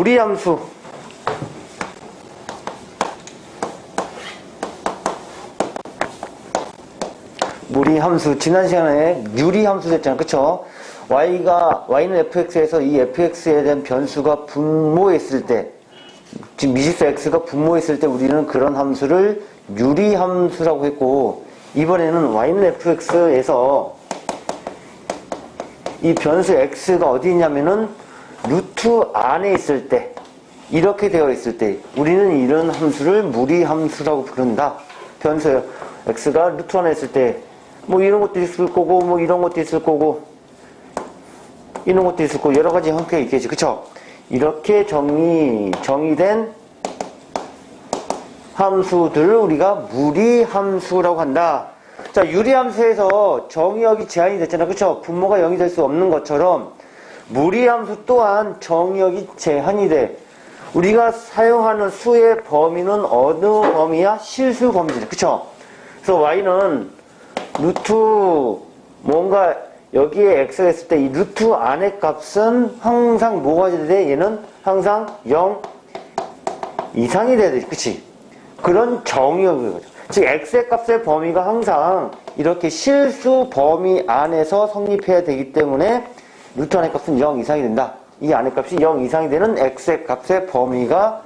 무리함수. 무리함수. 지난 시간에 유리함수 됐잖아. 그쵸? y는 fx에서 이 fx에 대한 변수가 분모했을 때, 지금 미지수 x가 분모했을 때 우리는 그런 함수를 유리함수라고 했고, 이번에는 y는 fx에서 이 변수 x가 어디 있냐면은 루트 안에 있을 때, 이렇게 되어 있을 때 우리는 이런 함수를 무리함수라고 부른다. 변수 x가 루트 안에 있을 때 뭐 이런 것도 있을 거고 뭐 이런 것도 있을 거고 이런 것도 있을 거고 여러 가지 형태가 있겠지. 그쵸? 이렇게 정의된 함수들을 우리가 무리함수라고 한다. 자, 유리함수에서 정의역이 제한이 됐잖아. 그쵸? 분모가 0이 될 수 없는 것처럼 무리함수 또한 정의역이 제한이 돼. 우리가 사용하는 수의 범위는 어느 범위야? 실수 범위지. 그쵸? 그래서 y는 루트 뭔가 여기에 x가 있을 때 이 루트 안의 값은 항상 뭐가 돼? 얘는 항상 0 이상이 돼야 돼. 그치? 그런 정의역이거든. 즉 x의 값의 범위가 항상 이렇게 실수 범위 안에서 성립해야 되기 때문에 루트 안의 값은 0 이상이 된다. 이 안의 값이 0 이상이 되는 x의 값의 범위가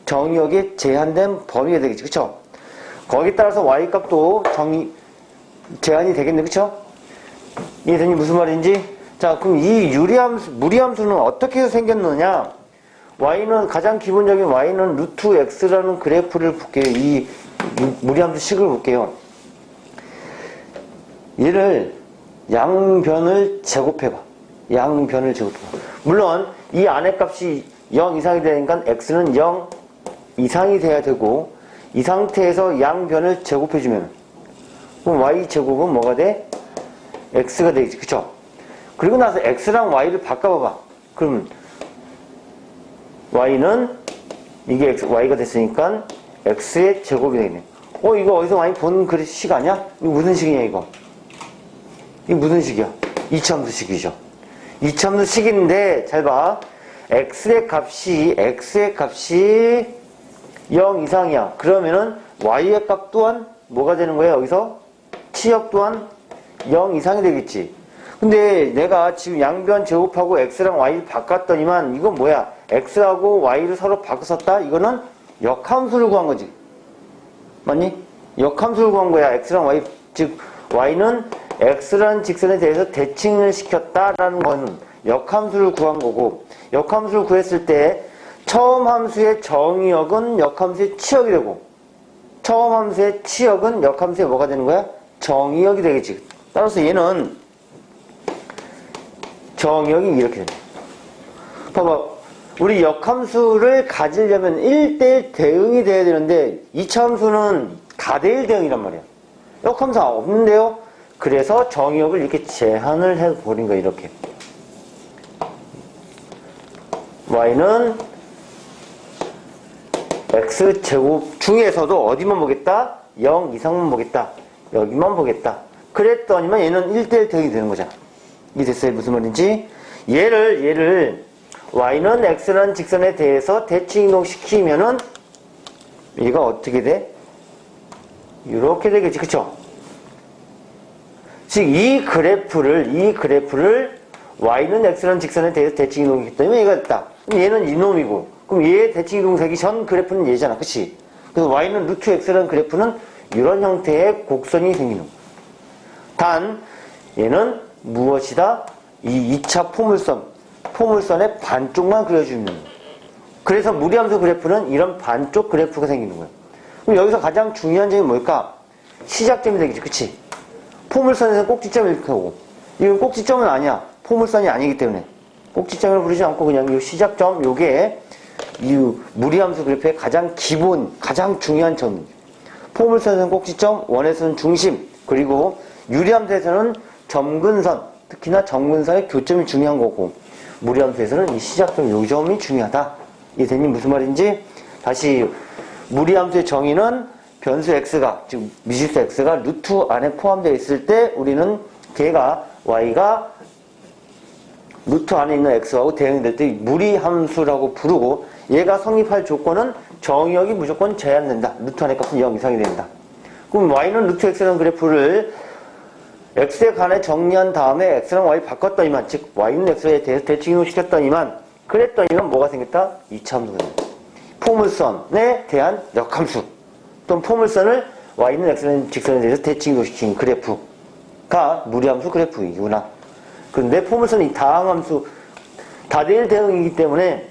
정의역에 제한된 범위가 되겠지. 그쵸? 거기에 따라서 y 값도 제한이 되겠네. 그쵸? 이해되니 무슨 말인지? 자, 그럼 이 무리함수는 어떻게 해서 생겼느냐? y는 가장 기본적인 y는 루트 x라는 그래프를 볼게요. 이 무리함수 식을 볼게요. 얘를 양변을 제곱해봐. 양변을 제곱해봐. 물론 이 안의 값이 0 이상이 되니까 x는 0 이상이 돼야 되고, 이 상태에서 양변을 제곱해주면 그럼 y제곱은 뭐가 돼? x가 되겠지. 그쵸? 그리고 나서 x랑 y를 바꿔봐봐. 그럼 y는 이게 y가 됐으니까 x의 제곱이 되겠네. 이거 어디서 많이 본 식 아니야? 이거 무슨 식이냐 이거? 이게 무슨 식이야? 이차함수 식이죠. 이차함수 식인데 잘 봐. x의 값이 0 이상이야. 그러면은 y의 값 또한 뭐가 되는 거야? 여기서 치역 또한 0 이상이 되겠지. 근데 내가 지금 양변 제곱하고 x랑 y를 바꿨더니만 이건 뭐야? x하고 y를 서로 바꿨었다? 이거는 역함수를 구한 거지. 맞니? 역함수를 구한 거야. x랑 y. 즉 y는 x라는 직선에 대해서 대칭을 시켰다라는 거는 역함수를 구한 거고, 역함수를 구했을 때 처음 함수의 정의역은 역함수의 치역이 되고, 처음 함수의 치역은 역함수의 뭐가 되는 거야? 정의역이 되겠지. 따라서 얘는 정의역이 이렇게 된다. 봐봐. 우리 역함수를 가지려면 1대1 대응이 돼야 되는데 2차 함수는 가대1 대응이란 말이야. 역함수가 없는데요. 그래서 정의역을 이렇게 제한을 해버린 거야. 이렇게. y는 x제곱 중에서도 어디만 보겠다? 0 이상만 보겠다. 여기만 보겠다. 그랬더니만 얘는 1대1 대응이 되는 거잖아. 이해됐어요? 무슨 말인지? 얘를 y는 x라는 직선에 대해서 대칭 이동시키면은 얘가 어떻게 돼? 이렇게 되겠지. 그쵸? 즉 이 그래프를 y는 x라는 직선에 대해서 대칭 이동했더니 얘가 됐다. 그럼 얘는 이놈이고, 그럼 얘의 대칭 이동되기 전 그래프는 얘잖아. 그치? 그래서 y는 루트 x라는 그래프는 이런 형태의 곡선이 생기는 거야. 단 얘는 무엇이다? 이 2차 포물선의 반쪽만 그려주는 거야. 그래서 무리함수 그래프는 이런 반쪽 그래프가 생기는 거야. 그럼 여기서 가장 중요한 점이 뭘까? 시작점이 되겠지. 그치? 포물선에서는 꼭지점을 이렇게 하고, 이건 꼭지점은 아니야. 포물선이 아니기 때문에 꼭지점을 부르지 않고 그냥 이 시작점, 요게 이 무리함수 그래프의 가장 중요한 점이에요. 포물선에서는 꼭지점, 원에서는 중심, 그리고 유리함수에서는 점근선, 특히나 점근선의 교점이 중요한 거고, 무리함수에서는 이 시작점, 요 점이 중요하다. 이해되니 무슨 말인지? 다시 무리함수의 정의는 변수 x가, 즉 미지수 x가 루트 안에 포함되어 있을 때 우리는 걔가 y가 루트 안에 있는 x하고 대응될 때 무리함수라고 부르고 얘가 성립할 조건은 정의역이 무조건 제한된다. 루트 안의 값은 0 이상이 된다. 그럼 y는 루트 x라는 그래프를 x에 관해 정리한 다음에 x랑 y 바꿨더니만 즉 y는 x에 대해서 대칭 이동시켰더니만 그랬더니만 뭐가 생겼다? 2차 함수가 된다. 포물선에 대한 역함수 또는 포물선을 y는 x라는 직선에 대해서 대칭 이동시킨 그래프가 무리함수 그래프이구나. 그런데 포물선이 다항함수 다대일 대응이기 때문에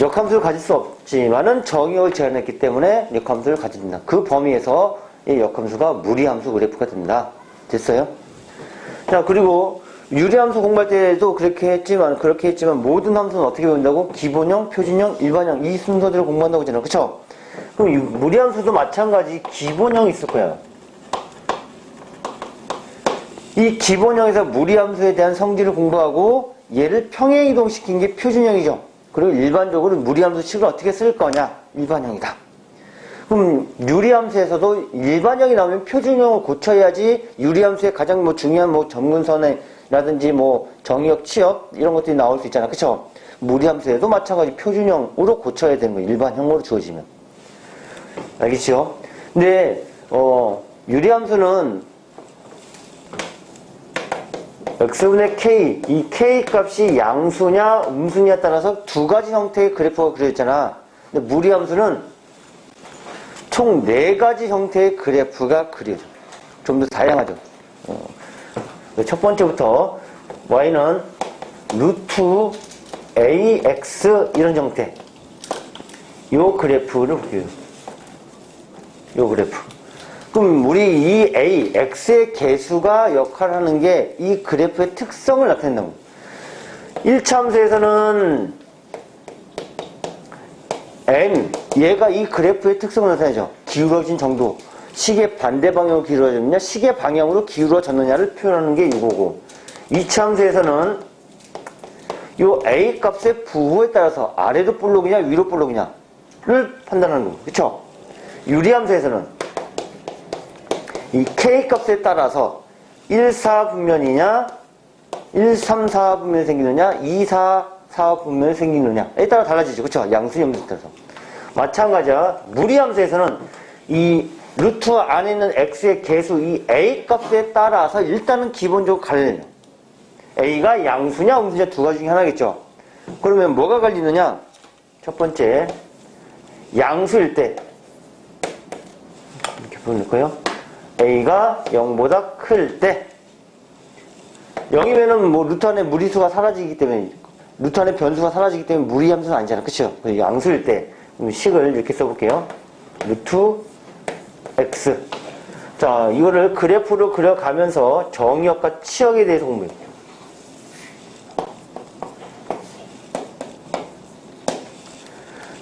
역함수를 가질 수 없지만은 정의역을 제한했기 때문에 역함수를 가진다. 그 범위에서 이 역함수가 무리함수 그래프가 된다. 됐어요? 자, 그리고 유리함수 공부할 때도 그렇게 했지만 모든 함수는 어떻게 배운다고? 기본형, 표준형, 일반형 이 순서대로 공부한다고 했잖아. 그쵸? 그럼 이 무리함수도 마찬가지 기본형이 있을 거야. 이 기본형에서 무리함수에 대한 성질을 공부하고 얘를 평행 이동시킨 게 표준형이죠. 그리고 일반적으로 무리함수 식을 어떻게 쓸 거냐? 일반형이다. 그럼 유리함수에서도 일반형이 나오면 표준형을 고쳐야지 유리함수의 가장 중요한 점근선이라든지 정의역, 치역 이런 것들이 나올 수 있잖아. 그쵸? 무리함수에도 마찬가지 표준형으로 고쳐야 되는 거예요. 일반형으로 주어지면. 알겠죠? 근데 유리함수는 x분의 k, 이 k 값이 양수냐 음수냐에 따라서 두 가지 형태의 그래프가 그려졌잖아. 근데 무리함수는 총 4가지 형태의 그래프가 그려져. 좀 더 다양하죠. 첫 번째부터 y는 루트 ax 이런 형태. 요 그래프를 볼게요. 요 그래프. 그럼 우리 이 a, x의 개수가 역할하는 게 이 그래프의 특성을 나타낸다고. 1차 함수에서는 m, 얘가 이 그래프의 특성을 나타내죠. 기울어진 정도. 식의 반대 방향으로 기울어졌느냐, 식의 방향으로 기울어졌느냐를 표현하는 게 이거고. 2차 함수에서는 요 a 값의 부호에 따라서 아래로 볼록이냐, 위로 볼록이냐를 판단하는 거고. 그쵸? 유리함수에서는 이 k 값에 따라서 1, 4 분면이냐, 1, 3, 4 분면이 생기느냐, 2, 4, 4 분면이 생기느냐에 따라 달라지죠. 그쵸? 양수, 염수에 따라서. 마찬가지야. 무리함수에서는 이 루트 안에 있는 x의 개수, 이 a 값에 따라서 일단은 기본적으로 갈려요. a가 양수냐, 음수냐 두 가지 중에 하나겠죠. 그러면 뭐가 갈리느냐? 첫 번째, 양수일 때. 이렇게 보여줄까요? a가 0보다 클 때 0이면은 루트 안에 무리수가 사라지기 때문에 루트 안에 변수가 사라지기 때문에 무리함수는 아니잖아. 그쵸? 양수일 때 식을 이렇게 써볼게요. 루트 x. 자, 이거를 그래프로 그려가면서 정의역과 치역에 대해서 공부해볼게요.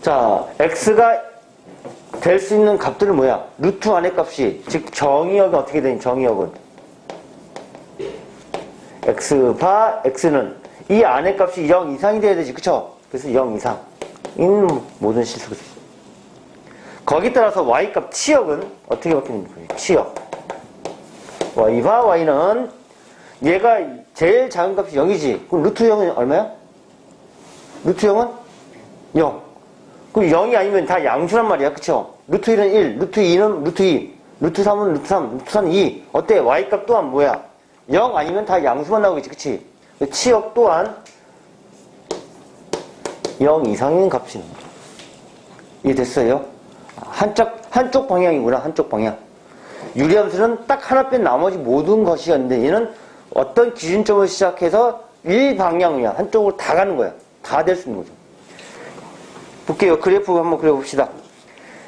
자, x가 될 수 있는 값들은 뭐야? 루트 안의 값이, 즉 정의역이 어떻게 되니? 정의역은 x바 x는 이 안의 값이 0 이상이 돼야 되지. 그쵸? 그래서 0 이상인 모든 실수가 되죠. 거기 따라서 y값 치역은 어떻게 바뀌는 거예요? 치역. y바 y는 얘가 제일 작은 값이 0이지. 그럼 루트 0은 얼마야? 루트 0은 0. 그럼 0이 아니면 다 양수란 말이야. 그쵸? 루트 1은 1, 루트 2는 루트 2, 루트 3은 루트 3, 루트 4는 2. 어때? y값 또한 뭐야? 0 아니면 다 양수만 나오겠지. 그치? 치역 또한 0 이상인 값이 나옵니다. 이해됐어요? 한쪽 방향이구나. 한쪽 방향. 유리함수는 딱 하나 뺀 나머지 모든 것이었는데 얘는 어떤 기준점을 시작해서 일방향이야. 한쪽으로 다 가는 거야. 다 될 수 있는 거죠. 볼게요. 그래프 한번 그려봅시다.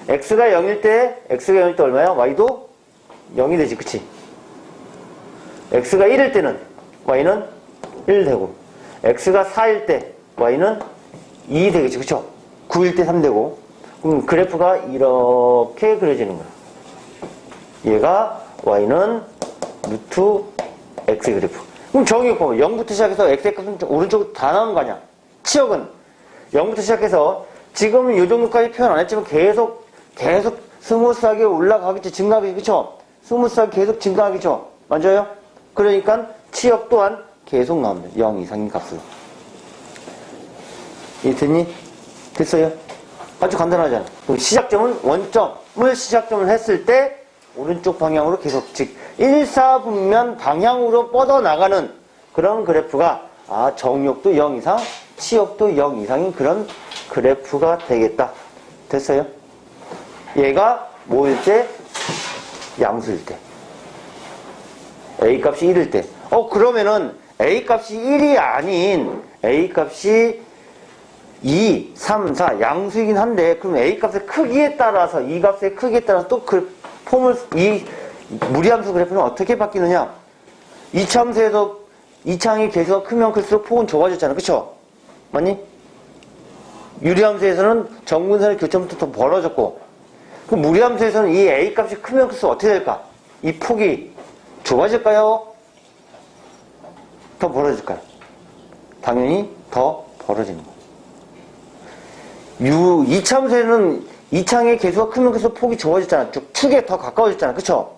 x가 0일 때 얼마야? y도 0이 되지. 그치? x가 1일 때는 y는 1 되고 x가 4일 때 y는 2 되겠지. 그쵸? 9일 때 3 되고 그럼 그래프가 이렇게 그려지는 거야. 얘가 y는 루트 x의 그래프. 그럼 정의역 보면 0부터 시작해서 x의 값은 오른쪽으로 다 나오는 거 아니야? 치역은 0부터 시작해서 지금은 이 정도까지 표현 안 했지만 계속 스무스하게 올라가겠지. 증가하겠지. 그쵸? 스무스하게 계속 증가하겠죠. 맞아요? 그러니까 치역 또한 계속 나옵니다. 0 이상인 값으로. 이해됐니? 됐어요? 아주 간단하잖아. 그럼 시작점은 원점을 시작점을 했을 때 오른쪽 방향으로 계속, 즉 일사분면 방향으로 뻗어나가는 그런 그래프가 정역도 0 이상, 치역도 0 이상인 그런 그래프가 되겠다. 됐어요? 얘가 뭐일 때? 양수일 때. A값이 1일 때. 그러면은 A값이 1이 아닌 A값이 2, 3, 4 양수이긴 한데, 그럼 A값의 크기에 따라서, 이 값의 크기에 따라서 또 그 이 무리함수 그래프는 어떻게 바뀌느냐? 이차함수에서 이창의 개수가 크면 클수록 폭은 좁아졌잖아. 그쵸? 맞니? 유리함수에서는 정근선의 교점부터 더 벌어졌고, 그 무리함수에서는 이 A값이 크면 클수록 어떻게 될까? 이 폭이 좁아질까요? 더 벌어질까요? 당연히 더 벌어지는 거예요. 이차함수에는 이창의 개수가 크면 클수록 폭이 좁아졌잖아. 쭉 축에 더 가까워졌잖아. 그쵸?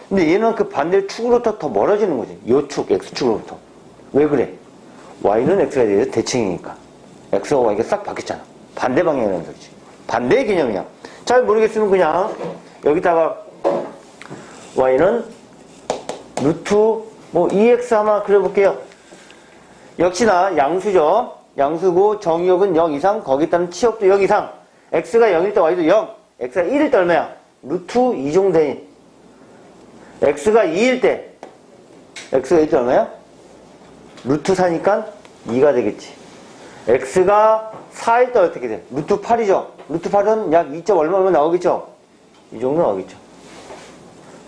근데 얘는 그 반대로 축으로부터 더 멀어지는 거지. 요 축, X축으로부터. 왜 그래? Y는 X가 대해서 대칭이니까. X와 Y가 싹 바뀌었잖아. 반대 방향이라는 소리지. 반대의 개념이야. 잘 모르겠으면 그냥 여기다가 Y는 루트 2X 한번 그려볼게요. 역시나 양수죠. 양수고 정의역은 0 이상, 거기에 따른 치역도 0 이상. X가 0일 때 Y도 0. X가 1일 때 얼마야? 루트 2 정도 되니. X가 2일 때 X가 1일 때 얼마야? 루트 4니까 2가 되겠지. X가 4일 때 어떻게 돼? 루트 8이죠. 루트 8은 약 2점 얼마 나오겠죠? 이 정도 나오겠죠.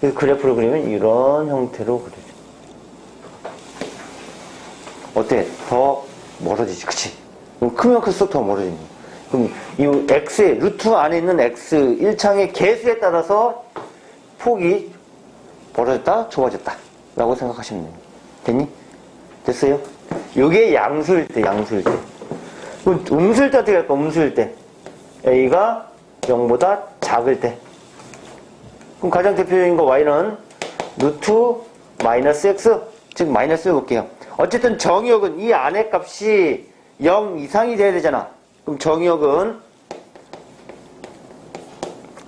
그래서 그래프를 그리면 이런 형태로 그려져. 어때? 더 멀어지지. 그치? 그럼 크면 클수록 더 멀어지는 거야. 그럼 이 X의 루트 안에 있는 X 1창의 개수에 따라서 폭이 벌어졌다, 좁아졌다 라고 생각하시면 됩니다. 됐니? 됐어요? 요게 양수일 때. 그럼 음수일 때 어떻게 할까? 음수일 때 A가 0보다 작을 때. 그럼 가장 대표적인 거 Y는 루트 마이너스 X, 즉 마이너스 볼게요. 어쨌든 정의역은 이 안의 값이 0 이상이 돼야 되잖아. 그럼 정의역은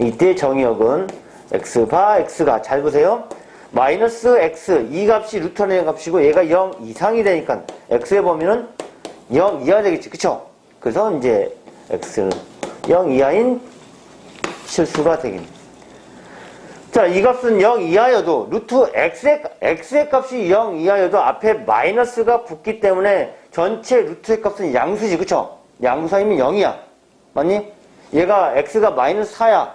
이때 정의역은 X바 X가, 잘 보세요. 마이너스 X, 이 값이 루트 안의 값이고 얘가 0 이상이 되니까 X의 범위는 0 이하 되겠지. 그쵸? 그래서 이제 X는 0 이하인 실수가 되겠네. 자, 이 값은 0 이하여도 루트 X의 값이 0 이하여도 앞에 마이너스가 붙기 때문에 전체 루트의 값은 양수지. 그쵸? 양수이면 0이야. 맞니? 얘가 X가 마이너스 4야.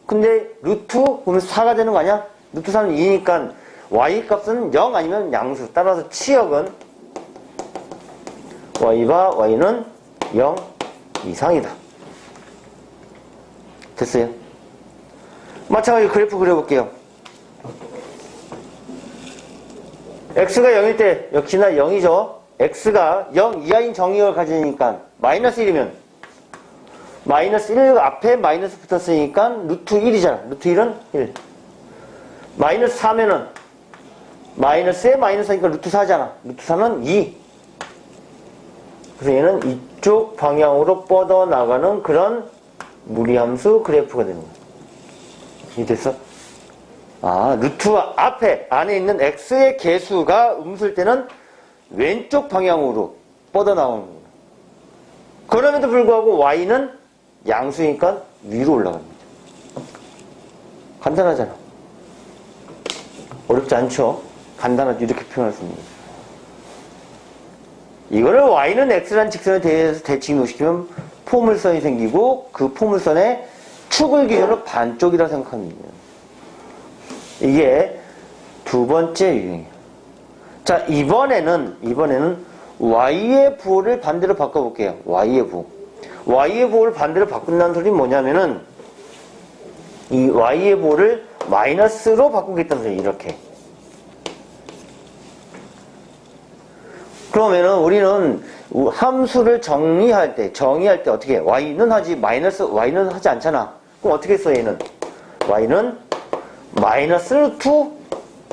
근데 루트 보면 4가 되는 거 아니야? 루트 4는 2니까 Y 값은 0 아니면 양수. 따라서 치역은 Y와 Y는 0 이상이다. 됐어요? 마찬가지로 그래프 그려볼게요. X가 0일 때 역시나 0이죠. X가 0 이하인 정의역을 가지니까 마이너스 1이면 마이너스 1 앞에 마이너스 붙었으니까 루트 1이잖아. 루트 1은 1. 마이너스 4면은 마이너스에 마이너스니까 루트 4잖아. 루트 4는 2. 그래서 얘는 이쪽 방향으로 뻗어나가는 그런 무리함수 그래프가 되는 거야. 이해됐어? 루트 앞에 안에 있는 X의 개수가 음수일 때는 왼쪽 방향으로 뻗어나오는 거야. 그럼에도 불구하고 Y는 양수니까 위로 올라갑니다. 간단하잖아. 어렵지 않죠? 간단하죠. 이렇게 표현할 수 있는 거죠. 이거를 Y는 X라는 직선에 대해서 대칭시키면 포물선이 생기고 그 포물선의 축을 기준으로 반쪽이라 생각하면 돼요. 이게 두 번째 유형이에요. 자, 이번에는 Y의 부호를 반대로 바꿔볼게요. Y의 부호. Y의 부호를 반대로 바꾼다는 소리는 뭐냐면은 이 Y의 부호를 마이너스로 바꾸겠다는 소리예요. 이렇게. 그러면은 우리는 함수를 정의할 때 어떻게 해? Y는 하지, Y는 하지 않잖아. 그럼 어떻게 써, 얘는? Y는 마이너스 루트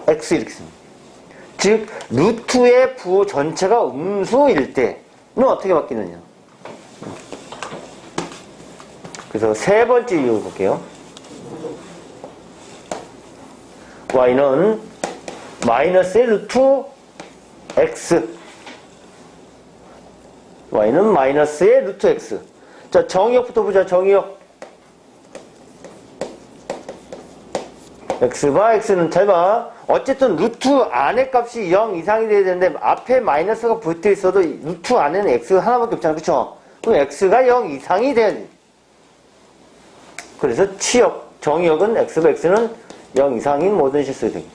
X 이렇게 씁니다. 즉 루트의 부호 전체가 음수일 때는 어떻게 바뀌느냐. 그래서 세 번째 이유 볼게요. y는 마이너스의 루트 x, y는 마이너스의 루트 x. 자, 정의역부터 보자. 정의역. x바 x는 잘 봐. 어쨌든 루트 안의 값이 0 이상이 돼야 되는데 앞에 마이너스가 붙어 있어도 루트 안에는 x가 하나밖에 없잖아. 그쵸? 그럼 x가 0 이상이 돼야지. 그래서 치역, 정의역은 x바 x는 0 이상인 모든 실수 되기.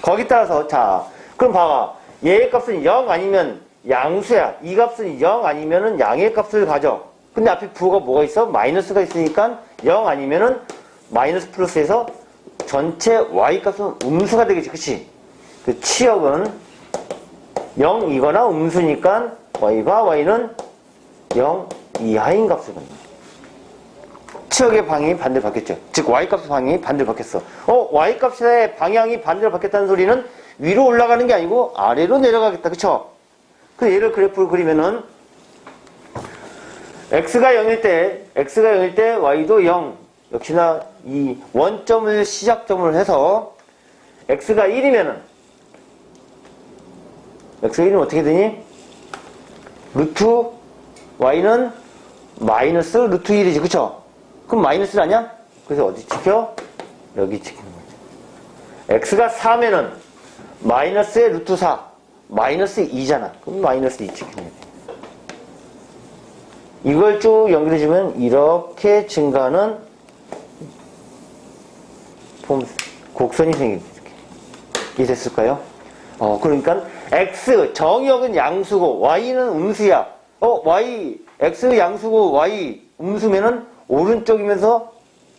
거기 따라서 자, 그럼 봐봐. 얘의 값은 0 아니면 양수야. 이 값은 0 아니면은 양의 값을 가져. 근데 앞에 부호가 뭐가 있어? 마이너스가 있으니까 0 아니면은 마이너스 플러스에서 전체 y값은 음수가 되겠지. 그치? 그 치역은 0이거나 음수니까 y바 y는 0 이하인 값을 갖는 거야. 치역의 방향이 반대로 바뀌었죠. 즉 y값의 방향이 반대로 바뀌었어. y값의 방향이 반대로 바뀌었다는 소리는 위로 올라가는 게 아니고 아래로 내려가겠다. 그쵸? 그 얘를 그래프로 그리면은 x가 0일 때 y도 0. 역시나 이 원점을 시작점으로 해서 x가 1이면은 x가 1이면 어떻게 되니? 루트 y는 마이너스 루트 1이지. 그쵸? 그럼 마이너스 아니야? 그래서 어디 찍혀? 여기 찍히는 거죠. x가 4면은 마이너스의 루트 4 마이너스 2잖아. 그럼 마이너스 2 찍히는 거지. 이걸 쭉 연결해주면 이렇게 증가하는 곡선이 생깁니다. 이렇게 됐을까요? 그러니까 x 정의역은 양수고 y는 음수야. x 양수고 y 음수면은 오른쪽이면서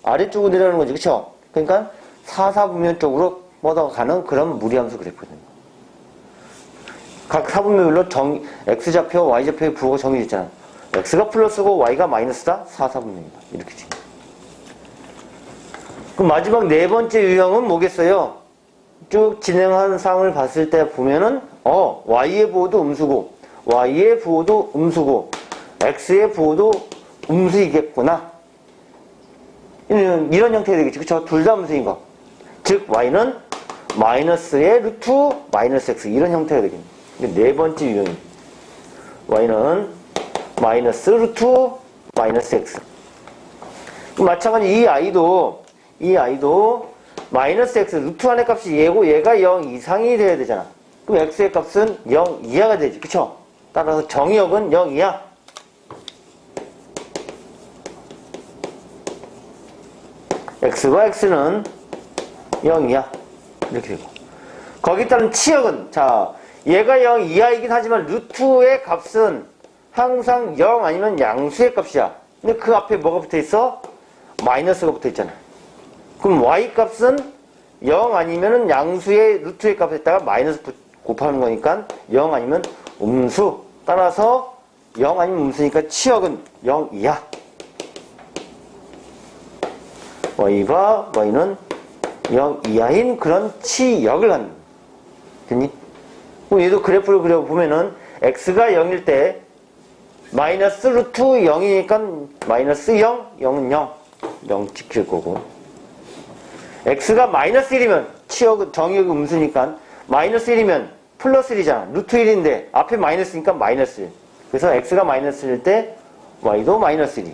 아래쪽으로 내려가는 거지. 그쵸? 그러니까 사사분면 쪽으로 뻗어가는 그런 무리함수 그래프거든요. 각 사분면별로 x좌표, y좌표의 부호가 정해졌잖아. x가 플러스고 y가 마이너스다? 사사분면이다. 이렇게 지. 그럼 마지막 네 번째 유형은 뭐겠어요? 쭉 진행하는 상을 봤을 때 보면은 y의 부호도 음수고 y의 부호도 음수고 x의 부호도 음수이겠구나. 이런 형태가 되겠지. 그쵸? 둘 다 음수인 거. 즉 y는 마이너스의 루트 마이너스 x 이런 형태가 되겠네. 네 번째 유형입니다. y는 마이너스 루트 마이너스 x. 마찬가지 이 아이도 마이너스 x 루트 안의 값이 얘고 얘가 0 이상이 돼야 되잖아. 그럼 x의 값은 0 이하가 되지. 그쵸? 따라서 정의역은 0 이하. x와 x는 0 이하. 이렇게 되고. 거기에 따른 치역은, 자, 얘가 0 이하이긴 하지만 루트의 값은 항상 0 아니면 양수의 값이야. 근데 그 앞에 뭐가 붙어 있어? 마이너스가 붙어 있잖아. 그럼 y 값은 0 아니면은 양수의 루트의 값에다가 마이너스 곱하는 거니까 0 아니면 음수. 따라서 0 아니면 음수니까 치역은 0 이하. y와 y는 0 이하인 그런 치역을 갖는 거야. 됐니? 그럼 얘도 그래프를 그려보면은 x가 0일 때 마이너스 루트 0이니까 마이너스 0, 0은 0. 0 찍힐 거고. x가 마이너스 1이면 치역은 정의역이 음수니까 마이너스 1이면 플러스 1이잖아. 루트 1인데 앞에 마이너스니까 마이너스 1. 그래서 x가 마이너스 1일 때 y도 마이너스 1이.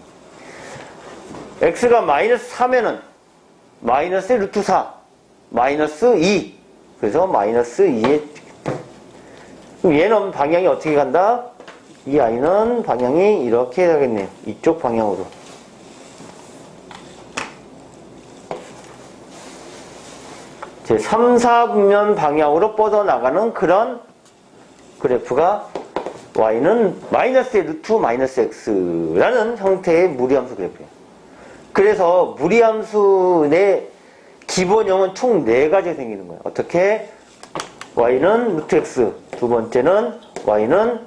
x가 마이너스 4면은 마이너스 루트 4 마이너스 2. 그래서 마이너스 2에 그럼 얘는 방향이 어떻게 간다? 이 아이는 방향이 이렇게 가겠네요. 이쪽 방향으로. 제 3, 4분면 방향으로 뻗어나가는 그런 그래프가 y는 마이너스의 루트 마이너스 x라는 형태의 무리함수 그래프예요. 그래서 무리함수 내 기본형은 총 4가지 생기는 거예요. 어떻게? y는 루트 x, 두 번째는 y는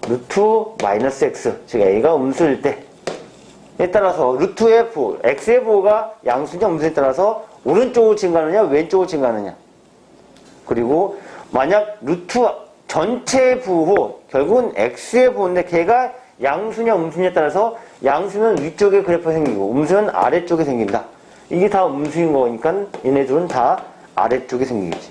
루트 마이너스 x, 즉 a가 음수일 때에 따라서 루트의 부호, x의 부호가 양수냐 음수에 따라서 오른쪽으로 증가하느냐 왼쪽으로 증가하느냐 그리고 만약 루트 전체 부호, 결국은 x의 부호인데 걔가 양수냐 음수냐에 따라서 양수면 위쪽에 그래프가 생기고 음수면 아래쪽에 생긴다. 이게 다 음수인 거니까 얘네들은 다 아래쪽에 생기겠지.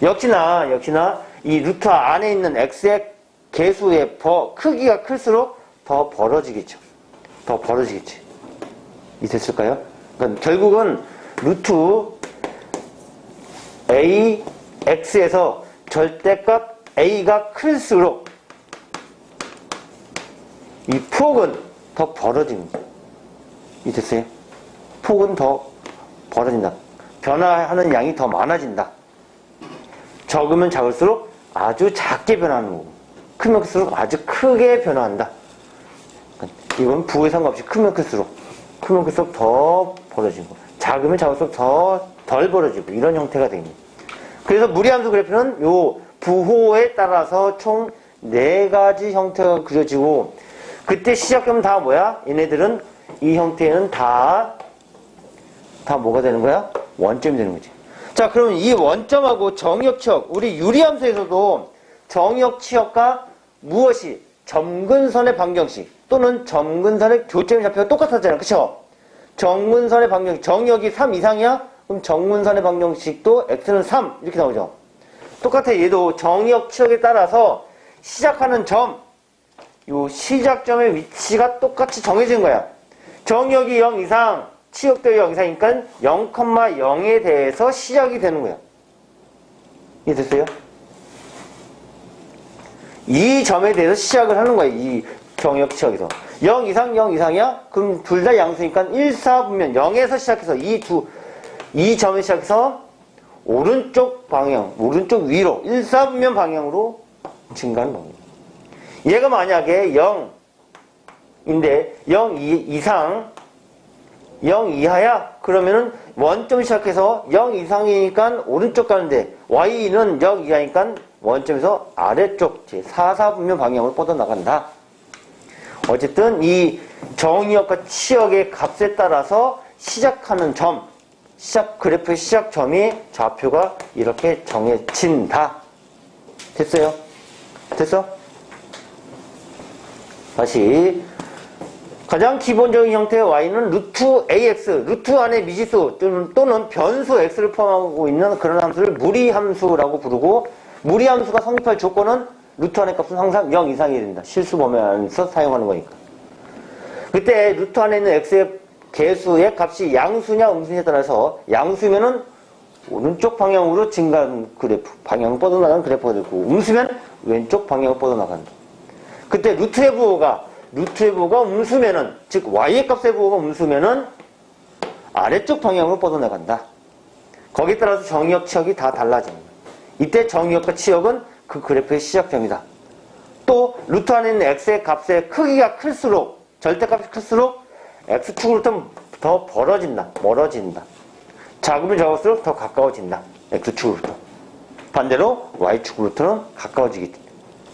역시나 이 루트 안에 있는 x의 개수의 크기가 클수록 더 벌어지겠죠. 더 벌어지겠지. 이 됐을까요? 그러니까 결국은 루트 a x에서 절대값 a가 클수록 이 폭은 더 벌어집니다. 이 됐어요? 폭은 더 벌어진다. 변화하는 양이 더 많아진다. 적으면 작을수록 아주 작게 변하는 거고, 크면 클수록 아주 크게 변화한다. 이건 부호에 상관없이 크면 클수록 더 벌어지고, 작으면 작을수록 덜 벌어지고, 이런 형태가 됩니다. 그래서 무리함수 그래프는 요 부호에 따라서 총 4가지 형태가 그려지고, 그때 시작하면 다 뭐야? 얘네들은 이 형태는 다 뭐가 되는 거야? 원점이 되는 거지. 자, 그러면 이 원점하고 정의역 치역, 우리 유리함수에서도 정의역 치역과 무엇이 점근선의 방정식 또는 점근선의 교점이 잡혀가 똑같았잖아요. 그쵸? 점근선의 방정식, 정의역이 3 이상이야? 그럼 점근선의 방정식도 x는 3 이렇게 나오죠. 똑같아. 얘도 정의역 치역에 따라서 시작하는 점, 요 시작점의 위치가 똑같이 정해진 거야. 정의역이 0 이상, 치역도 0 이상이니까 0,0에 대해서 시작이 되는 거야. 이해됐어요? 이 점에 대해서 시작을 하는 거야. 이 정의역 치역에서. 0 이상, 0 이상이야? 그럼 둘 다 양수니까 1, 4 분면 0에서 시작해서 이 점에 시작해서 오른쪽 방향, 오른쪽 위로 1, 4 분면 방향으로 증가하는 겁니다. 얘가 만약에 0인데 0 이상 0 이하야? 그러면은 원점 시작해서 0 이상이니까 오른쪽 가는데 y는 0 이하니까 원점에서 아래쪽 제 4, 4분면 방향으로 뻗어나간다. 어쨌든 이 정의역과 치역의 값에 따라서 시작하는 점, 그래프의 시작점이 좌표가 이렇게 정해진다. 됐어요? 됐어? 다시 가장 기본적인 형태의 y는 루트 ax, 루트 안의 미지수 또는 변수 x를 포함하고 있는 그런 함수를 무리함수라고 부르고, 무리함수가 성립할 조건은 루트 안의 값은 항상 0 이상이 된다. 실수 범위안에서 사용하는 거니까. 그때 루트 안에 있는 x의 개수의 값이 양수냐 음수냐에 따라서 양수면은 오른쪽 방향으로 증가하는 그래프, 방향으로 뻗어나가는 그래프가 되고, 음수면 왼쪽 방향으로 뻗어나간다. 그때 루트의 부호가 음수면은, 즉 y의 값의 부호가 음수면은 아래쪽 방향으로 뻗어나간다. 거기에 따라서 정의역, 치역이 다 달라집니다. 이때 정의역과 치역은 그 그래프의 시작점이다. 또 루트 안에 있는 x의 값의 크기가 클수록, 절대값이 클수록 x축으로부터 더 멀어진다. 작으면 작을수록 더 가까워진다. x축으로부터. 반대로 y축으로부터는 가까워지겠지.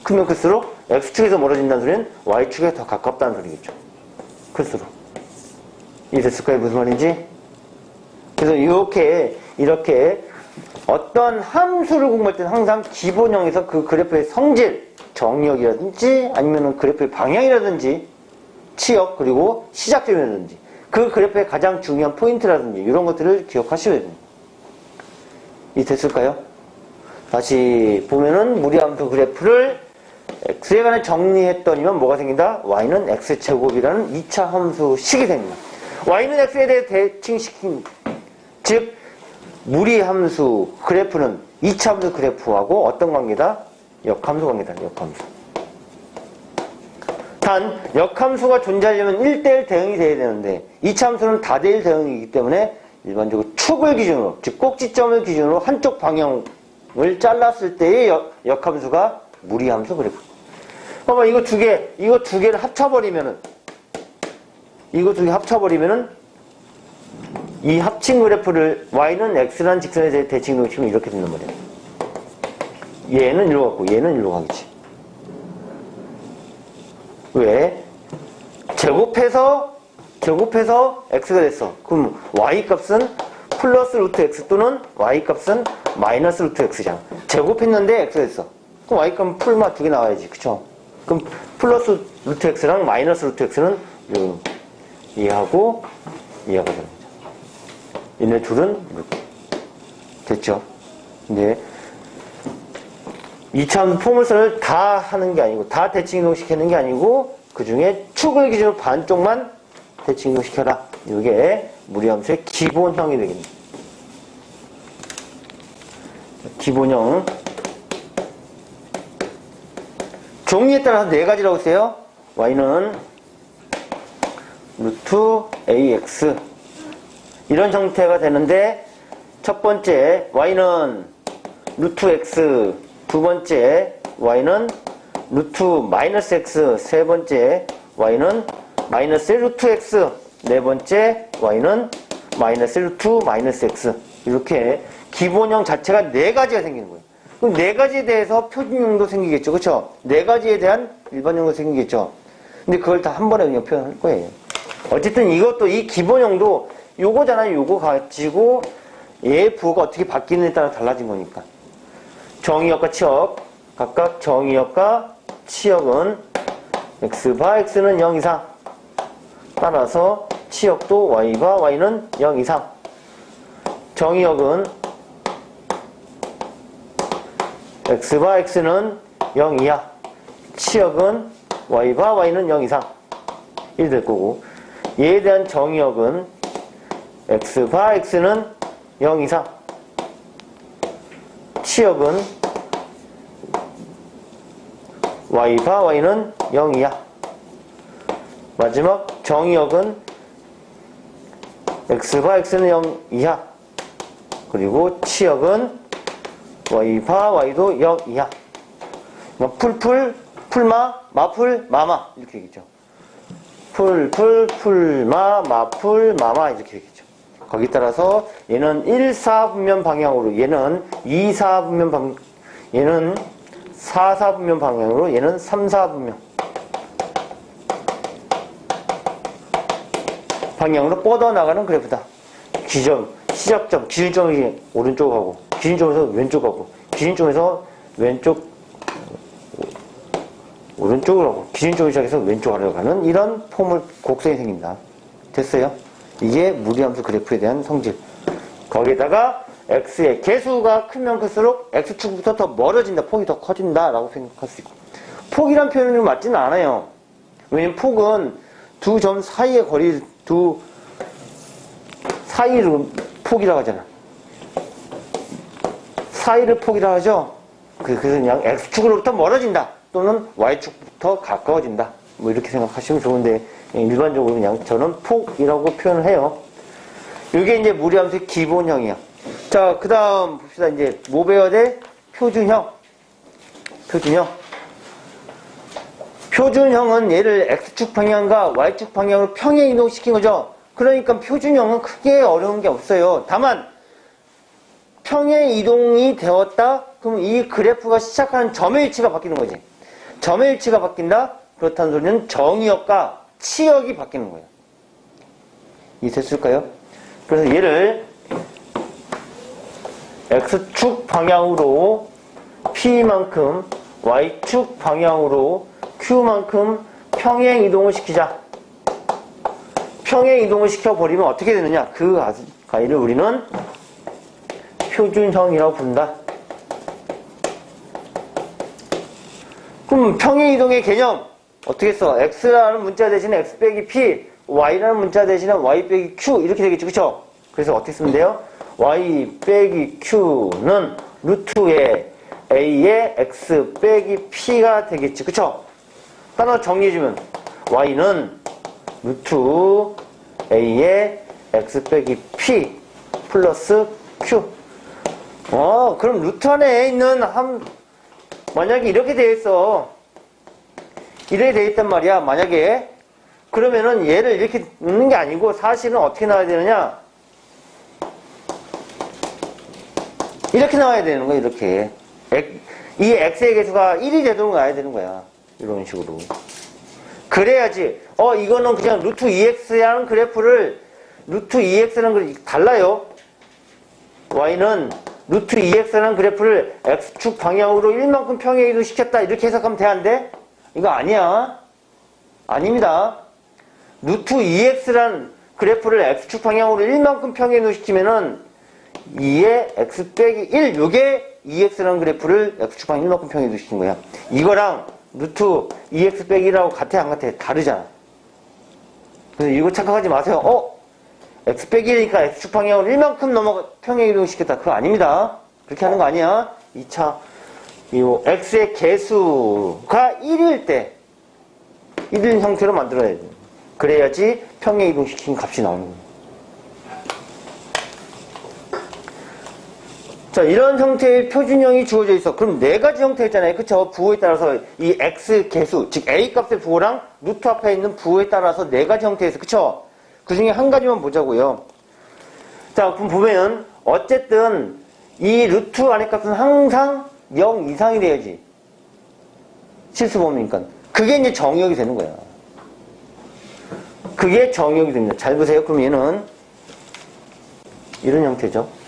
크면 클수록 x축에서 멀어진다는 소리는 y축에 더 가깝다는 소리겠죠. 클수록. 이해됐을까요? 무슨 말인지? 그래서 이렇게 어떤 함수를 공부할 때는 항상 기본형에서 그 그래프의 성질, 정의역이라든지 아니면 그래프의 방향이라든지 치역, 그리고 시작점이라든지 그 그래프의 가장 중요한 포인트라든지 이런 것들을 기억하셔야 됩니다. 이해됐을까요? 다시 보면은 무리함수 그래프를 x에 관해 정리했더니만 뭐가 생긴다? y는 x제곱이라는 2차 함수식이 됩니다. y는 x에 대해 대칭시킨, 즉 무리함수 그래프는 2차 함수 그래프하고 어떤 관계다? 역함수 관계다. 역함수. 단 역함수가 존재하려면 1대1 대응이 돼야 되는데 2차 함수는 다대일 대응이기 때문에 일반적으로 축을 기준으로, 즉 꼭지점을 기준으로 한쪽 방향을 잘랐을 때의 역함수가 무리함수 그래프. 봐봐, 이거 두 개를 합쳐버리면은, 이 합친 그래프를 y는 x라는 직선에 대해 대칭으로 치면 이렇게 된단 말이야. 얘는 일로 가고 얘는 일로 가겠지. 왜? 제곱해서 x가 됐어. 그럼 y 값은 플러스 루트 x 또는 y 값은 마이너스 루트 x잖아. 제곱했는데 x 됐어. 그럼 y 값은 풀마 두 개 나와야지. 그쵸? 그럼 플러스 루트 x랑 마이너스 루트 x는 이하고 되는 거죠. 얘네 둘은 이렇게. 됐죠? 근데 2차원 포물선을 다 하는 게 아니고, 다 대칭 이동시키는 게 아니고, 그 중에 축을 기준으로 반쪽만 대칭 이동시켜라. 이게 무리함수의 기본형이 되겠네. 기본형. 종류에 따라서 네 가지라고 했어요. y는 루트 ax. 이런 형태가 되는데, 첫 번째, y는 루트 x. 두 번째, y는 루트 마이너스 x. 세 번째, y는 마이너스 루트 x. 네 번째, y는 마이너스 루트 마이너스 x. 이렇게 기본형 자체가 네 가지가 생기는 거예요. 그럼 네 가지에 대해서 표준형도 생기겠죠. 그쵸? 네 가지에 대한 일반형도 생기겠죠. 근데 그걸 다 한 번에 그냥 표현할 거예요. 어쨌든 이것도, 이 기본형도 요거잖아요. 요거 가지고 얘 부호가 어떻게 바뀌느냐에 따라 달라진 거니까. 정의역과 치역, 각각 정의역과 치역은 x바 x는 0 이상. 따라서 치역도 y바 y는 0 이상. 정의역은 x바 x는 0 이하. 치역은 y바 y는 0 이상. 이렇게 될 거고, 얘에 대한 정의역은 x바 x는 0 이상. 치역은 y바 y는 0 이하. 마지막 정의역은 x바 x는 0 이하. 그리고 치역은 y바 y도 0 이하. 풀풀, 풀마, 마풀, 마마 이렇게 되겠죠. 풀풀, 풀마, 마풀, 마마 이렇게 되겠죠. 거기 따라서 얘는 1,4분면 방향으로, 얘는 2,4분면 방향, 얘는 4,4분면 방향으로, 얘는 3,4분면 방향으로 뻗어나가는 그래프다. 기점, 시작점, 기준점이 오른쪽으로 가고, 기준점에서 왼쪽 가고, 기준점에서 오른쪽으로 가고, 기준점을 시작해서 왼쪽 아래로 가는 이런 포물 곡선이 생긴다. 됐어요? 이게 무리함수 그래프에 대한 성질. 거기에다가 x의 개수가 크면 클수록 x축부터 더 멀어진다, 폭이 더 커진다 라고 생각할 수 있고, 폭이란 표현이 맞지는 않아요. 왜냐면 폭은 두 점 사이의 거리, 두 사이를 폭이라고 하잖아. 사이를 폭이라고 하죠. 그래서 그냥 x축으로부터 멀어진다 또는 y축부터 가까워진다, 뭐 이렇게 생각하시면 좋은데, 일반적으로 그냥 저는 폭이라고 표현을 해요. 이게 이제 무리함수의 기본형이야. 자, 그 다음 봅시다. 이제 뭐 배워야 돼? 표준형. 표준형은 얘를 x축 방향과 y축 방향으로 평행 이동시킨 거죠. 그러니까 표준형은 크게 어려운 게 없어요. 다만 평행 이동이 되었다? 그럼 이 그래프가 시작하는 점의 위치가 바뀌는 거지. 점의 위치가 바뀐다? 그렇다는 소리는 정의역과 치역이 바뀌는 거예요. 이해됐을까요? 그래서 얘를 x축 방향으로 p만큼, y축 방향으로 q만큼 평행 이동을 시키자. 평행 이동을 시켜버리면 어떻게 되느냐? 그 가위를 우리는 표준형이라고 부른다. 그럼 평행 이동의 개념 어떻게 써? x라는 문자 대신에 x 빼기 p, y라는 문자 대신에 y 빼기 q 이렇게 되겠죠. 그쵸? 그래서 어떻게 쓰면 돼요? y 빼기 q는 루트의 a의 x 빼기 p가 되겠지. 그쵸? 따라 정리해주면 y는 루트 a의 x 빼기 p 플러스 q. 그럼 루트 안에 있는 만약에 이렇게 되어 있어. 이렇게 되어 있단 말이야. 만약에. 그러면은 얘를 이렇게 넣는 게 아니고 사실은 어떻게 나와야 되느냐? 이렇게 나와야 되는 거야. 이렇게. 이 x의 개수가 1이 되도록 나와야 되는 거야. 이런 식으로. 그래야지. 이거는 그냥 루트 2x라는 그래프를, 루트 2x라는 걸 달라요. y는 루트 2x라는 그래프를 x축 방향으로 1만큼 평행 이동시켰다. 이렇게 해석하면 돼, 안 돼? 이거 아니야. 아닙니다. 루트 2x라는 그래프를 x축 방향으로 1만큼 평행 이동시키면은 2의 x 빼기 1, 요게 2x라는 그래프를 x축 방향 1만큼 평행 이동시킨 거야. 이거랑 루트 2x 빼기 1하고 같아, 안 같아? 다르잖아. 그래서 이거 착각하지 마세요. x 빼기 1이니까 x축 방향으로 1만큼 평행 이동시켰다. 그거 아닙니다. 그렇게 하는 거 아니야. 2차, 이 x의 개수가 1일 때, 1인 형태로 만들어야 돼. 그래야지 평행 이동시킨 값이 나오는 거예요. 자, 이런 형태의 표준형이 주어져 있어. 그럼 네 가지 형태였잖아요. 그쵸? 부호에 따라서 이 x 개수, 즉 a 값의 부호랑 루트 앞에 있는 부호에 따라서 네 가지 형태에서, 그쵸? 그 중에 한 가지만 보자고요. 자, 그럼 보면 어쨌든 이 루트 안의 값은 항상 0 이상이 돼야지. 실수범위니까. 그게 이제 정의역이 되는 거야. 그게 정의역이 됩니다. 잘 보세요. 그럼 얘는 이런 형태죠.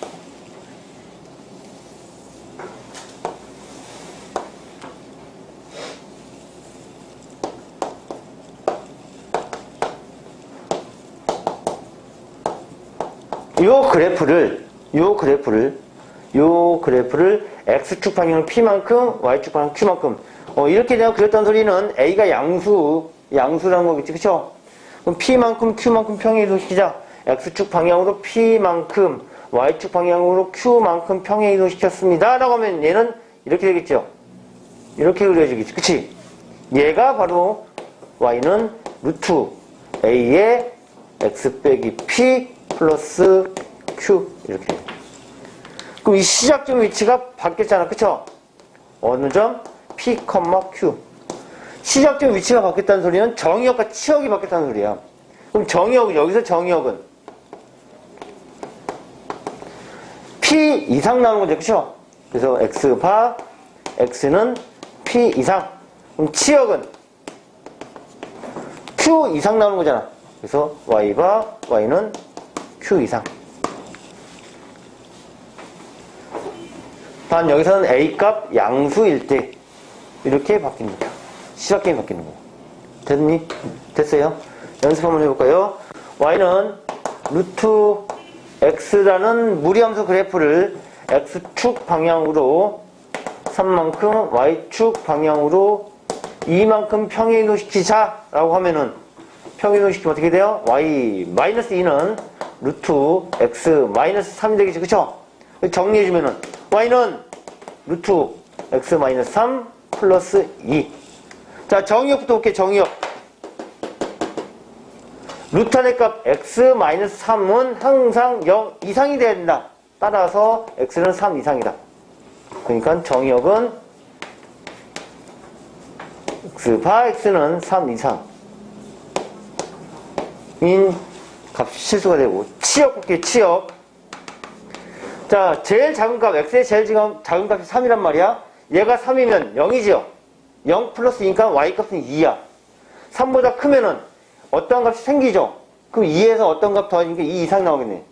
요 그래프를 x축 방향은 p만큼, y축 방향 q만큼. 이렇게 내가 그렸던 소리는 a가 양수라는 거겠지, 그쵸? 그럼 p만큼, q만큼 평행 이동시키자. x축 방향으로 p만큼, y축 방향으로 q만큼 평행 이동시켰습니다. 라고 하면 얘는 이렇게 되겠죠? 이렇게 그려지겠지, 그치? 얘가 바로 y는 루트 a의 x 빼기 p 플러스 q 이렇게 돼요. 그럼 이 시작점 위치가 바뀌었잖아, 그쵸? 어느 점? p, q. 시작점 위치가 바뀌었다는 소리는 정의역과 치역이 바뀌었다는 소리야. 그럼 정의역은, 여기서 정의역은 p 이상 나오는 거죠, 그쵸? 그래서 x 바 x는 p 이상. 그럼 치역은 q 이상 나오는 거잖아. 그래서 y 바 y는 q 이상. 단 여기서는 a 값 양수일 때 이렇게 바뀝니다. 시작점이 바뀌는 거예요. 됐니? 됐어요? 연습 한번 해볼까요? y는 루트 x라는 무리함수 그래프를 x축 방향으로 3만큼 y축 방향으로 2만큼 평행 이동시키자 라고 하면은 평행 이동시키면 어떻게 돼요? y-2는 루트 x-3이 되겠죠, 그쵸? 정리해주면은 y는 루트 x-3 플러스 2. 자, 정의역부터 볼게요. 정의역. 루트 안의 값 x-3은 항상 0 이상이 돼야 된다. 따라서 x는 3 이상이다. 그러니까 정의역은 x 바 x는 3 이상 인 값이 실수가 되고, 치역 볼게요. 치역. 자, 제일 작은 값, x의 제일 작은 값이 3이란 말이야. 얘가 3이면 0이죠. 0 플러스 2니까 y값은 2야. 3보다 크면은 어떤 값이 생기죠. 그럼 2에서 어떤 값 더하니까 2 이상 나오겠네.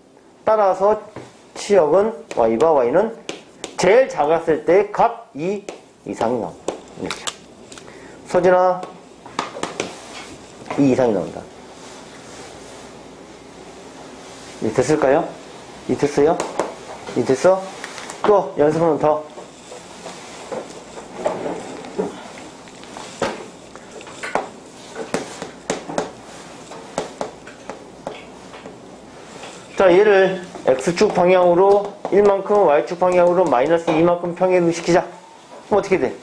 따라서 치역은 y 바 y는 제일 작았을 때 값 2 이상이 나온다. 이렇게. 서진아, 2 이상이 나온다. 이 됐을까요? 이 됐어요? 이 됐어? 또 연습하면 더. 자, 얘를 x축 방향으로 1만큼, y축 방향으로 마이너스 2만큼 평행시키자. 그럼 어떻게 돼?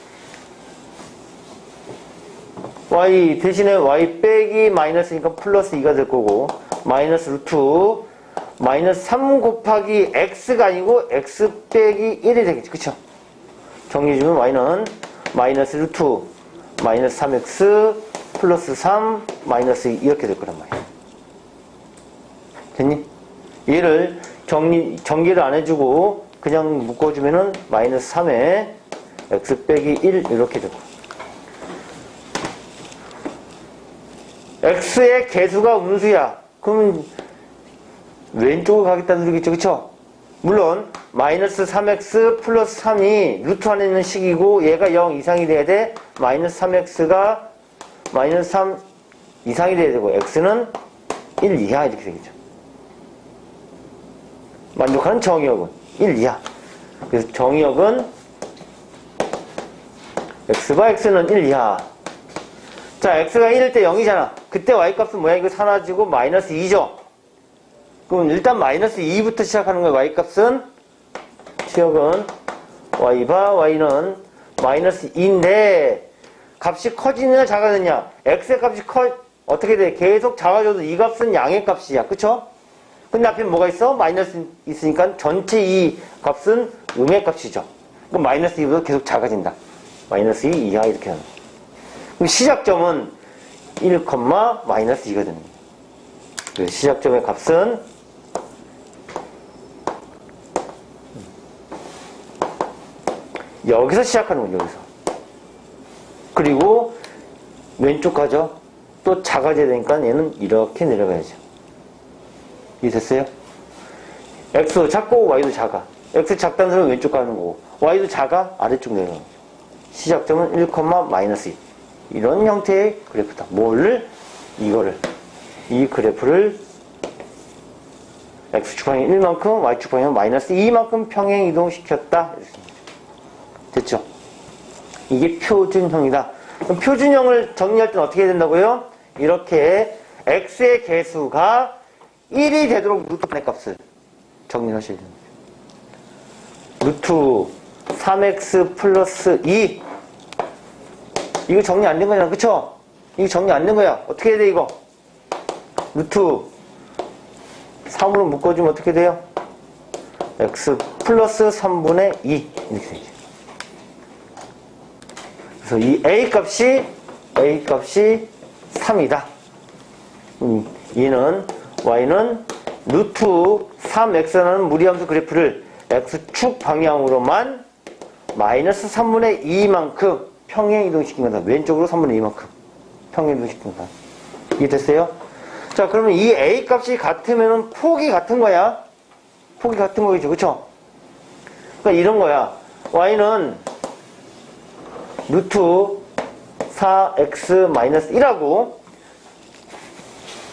y 대신에 y 빼기 마이너스니까 플러스 2가 될 거고, 마이너스 루트 마이너스 3 곱하기 x가 아니고 x 빼기 1이 되겠지, 그쵸? 정리해주면 y는 마이너스 루트 마이너스 3x 플러스 3 마이너스 2 이렇게 될 거란 말이야. 됐니? 얘를 전개를 안 해주고 그냥 묶어주면은 마이너스 3에 x 빼기 1 이렇게 되고, x의 개수가 음수야. 그러면 왼쪽으로 가겠다는 소리겠죠, 그쵸? 물론 마이너스 3x 플러스 3이 루트 안에 있는 식이고 얘가 0 이상이 돼야 돼. 마이너스 3x가 마이너스 3 이상이 돼야 되고 x는 1 이하 이렇게 되겠죠. 만족하는 정의역은 1 이하. 그래서 정의역은 x는 1 이하. 자, x가 1일 때 0이잖아. 그때 y값은 뭐야? 이거 사라지고 마이너스 2죠. 그럼 일단 마이너스 2부터 시작하는 거야. y값은 치역은 y바 y는 마이너스 2인데 값이 커지느냐 작아지느냐. x의 값이 어떻게 돼? 계속 작아져도 이 값은 양의 값이야. 그쵸? 근데 앞에 뭐가 있어? 마이너스 있으니까 전체 이 값은 음의 값이죠. 그럼 마이너스 2보다 계속 작아진다. 마이너스 2 이하 이렇게 하는 거야. 그럼 시작점은 1, 마이너스 2가 되는 거예요. 그래서 시작점의 값은 여기서 시작하는 거예요. 여기서. 그리고 왼쪽 가죠. 또 작아져야 되니까 얘는 이렇게 내려가야죠. 이해됐어요? x 작고 y도 작아. x 작다는 소리는 왼쪽 가는 거고 y도 작아 아래쪽 내려가는 거죠. 시작점은 1, 마이너스 2. 이런 형태의 그래프다. 뭐를? 이거를. 이 그래프를 x축 방향 1만큼 y축 방향 마이너스 2만큼 평행 이동시켰다. 됐죠? 이게 표준형이다. 그럼 표준형을 정리할 때는 어떻게 해야 된다고요? 이렇게 x의 개수가 1이 되도록 루트의 값을 정리하셔야 됩니다. 루트 3x 플러스 2 이거 정리 안 된 거잖아. 그쵸? 이거 정리 안 된 거야. 어떻게 해야 돼 이거? 루트 3으로 묶어주면 어떻게 돼요? x 플러스 3분의 2 이렇게 되죠. 그래서 이 a 값이 3이다. 얘는 y는 루트 3x라는 무리함수 그래프를 x축 방향으로만 마이너스 3분의 2만큼 평행 이동시킨 거다. 왼쪽으로 3분의 2만큼 평행 이동시킨 거다. 이해됐어요? 자, 그러면 이 a 값이 같으면은 폭이 같은 거야. 폭이 같은 거겠죠. 그쵸? 그러니까 이런 거야. y는 루트 4x-1하고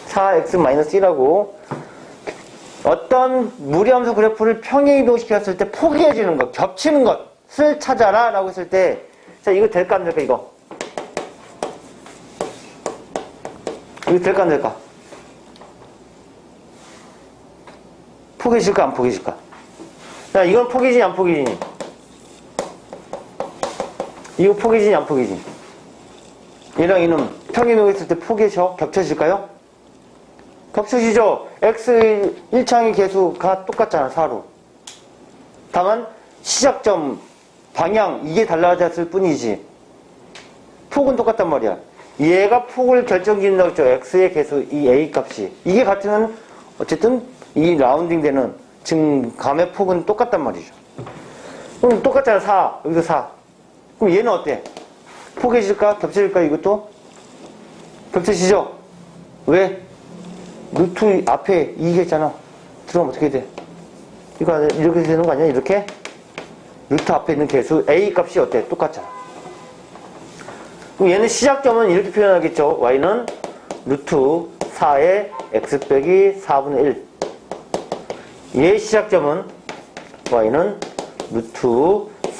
4x-1하고 어떤 무리함수 그래프를 평행 이동시켰을 때 포기해주는 것, 겹치는 것을 찾아라 라고 했을 때 자, 이거 될까 안 될까 이거? 이거 될까 안 될까? 포기해줄까 안 포기해줄까? 자, 이건 포기지니 안 포기지니? 이거 포기지니 안 포기지니? 얘랑 얘는 평행 이동했을 때 포기해줘? 겹쳐질까요? 겹쳐지죠? x 1창의 개수가 똑같잖아, 4로. 다만 시작점, 방향 이게 달라졌을 뿐이지 폭은 똑같단 말이야. 얘가 폭을 결정짓는다고 했죠. x의 개수, 이 a 값이. 이게 같으면 어쨌든 이 라운딩 되는 증감의 폭은 똑같단 말이죠. 그럼 똑같잖아, 4. 여기서 4. 그럼 얘는 어때? 포개질까? 겹쳐질까? 이것도? 겹쳐지죠? 왜? 루트 앞에 2가 있잖아. 들어가면 어떻게 돼? 이거 이렇게 되는 거 아니야? 이렇게? 루트 앞에 있는 개수 a 값이 어때? 똑같잖아. 그럼 얘는 시작점은 이렇게 표현하겠죠. y는 루트 4의 x 빼기 4분의 1. 얘의 시작점은 y는 루트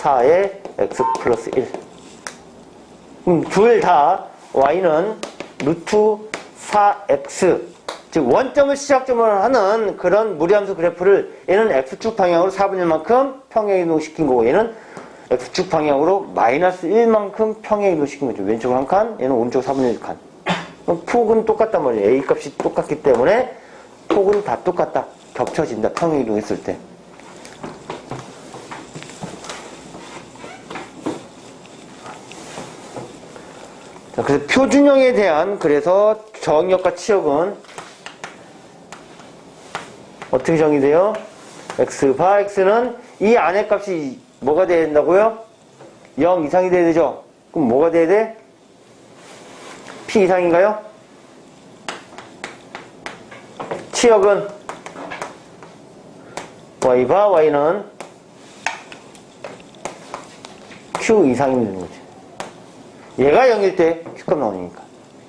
4의 x 플러스 1. 그럼 둘 다 y는 루트 4x 즉 원점을 시작점으로 하는 그런 무리함수 그래프를 얘는 x축 방향으로 4분의 1만큼 평행 이동시킨 거고 얘는 x축 방향으로 마이너스 1만큼 평행 이동시킨 거죠. 왼쪽으로 한 칸, 얘는 오른쪽 4분의 1칸. 그럼 폭은 똑같단 말이에요. a 값이 똑같기 때문에 폭은 다 똑같다. 겹쳐진다. 평행 이동했을 때. 자, 그래서 표준형에 대한 그래서 정의역과 치역은 어떻게 정의돼요? x바 x는 이 안의 값이 뭐가 돼야 된다고요? 0 이상이 돼야 되죠? 그럼 뭐가 돼야 돼? p 이상인가요? 치역은 y바 y는 q 이상이면 되는 거지. 얘가 0일 때 q값 나오니까.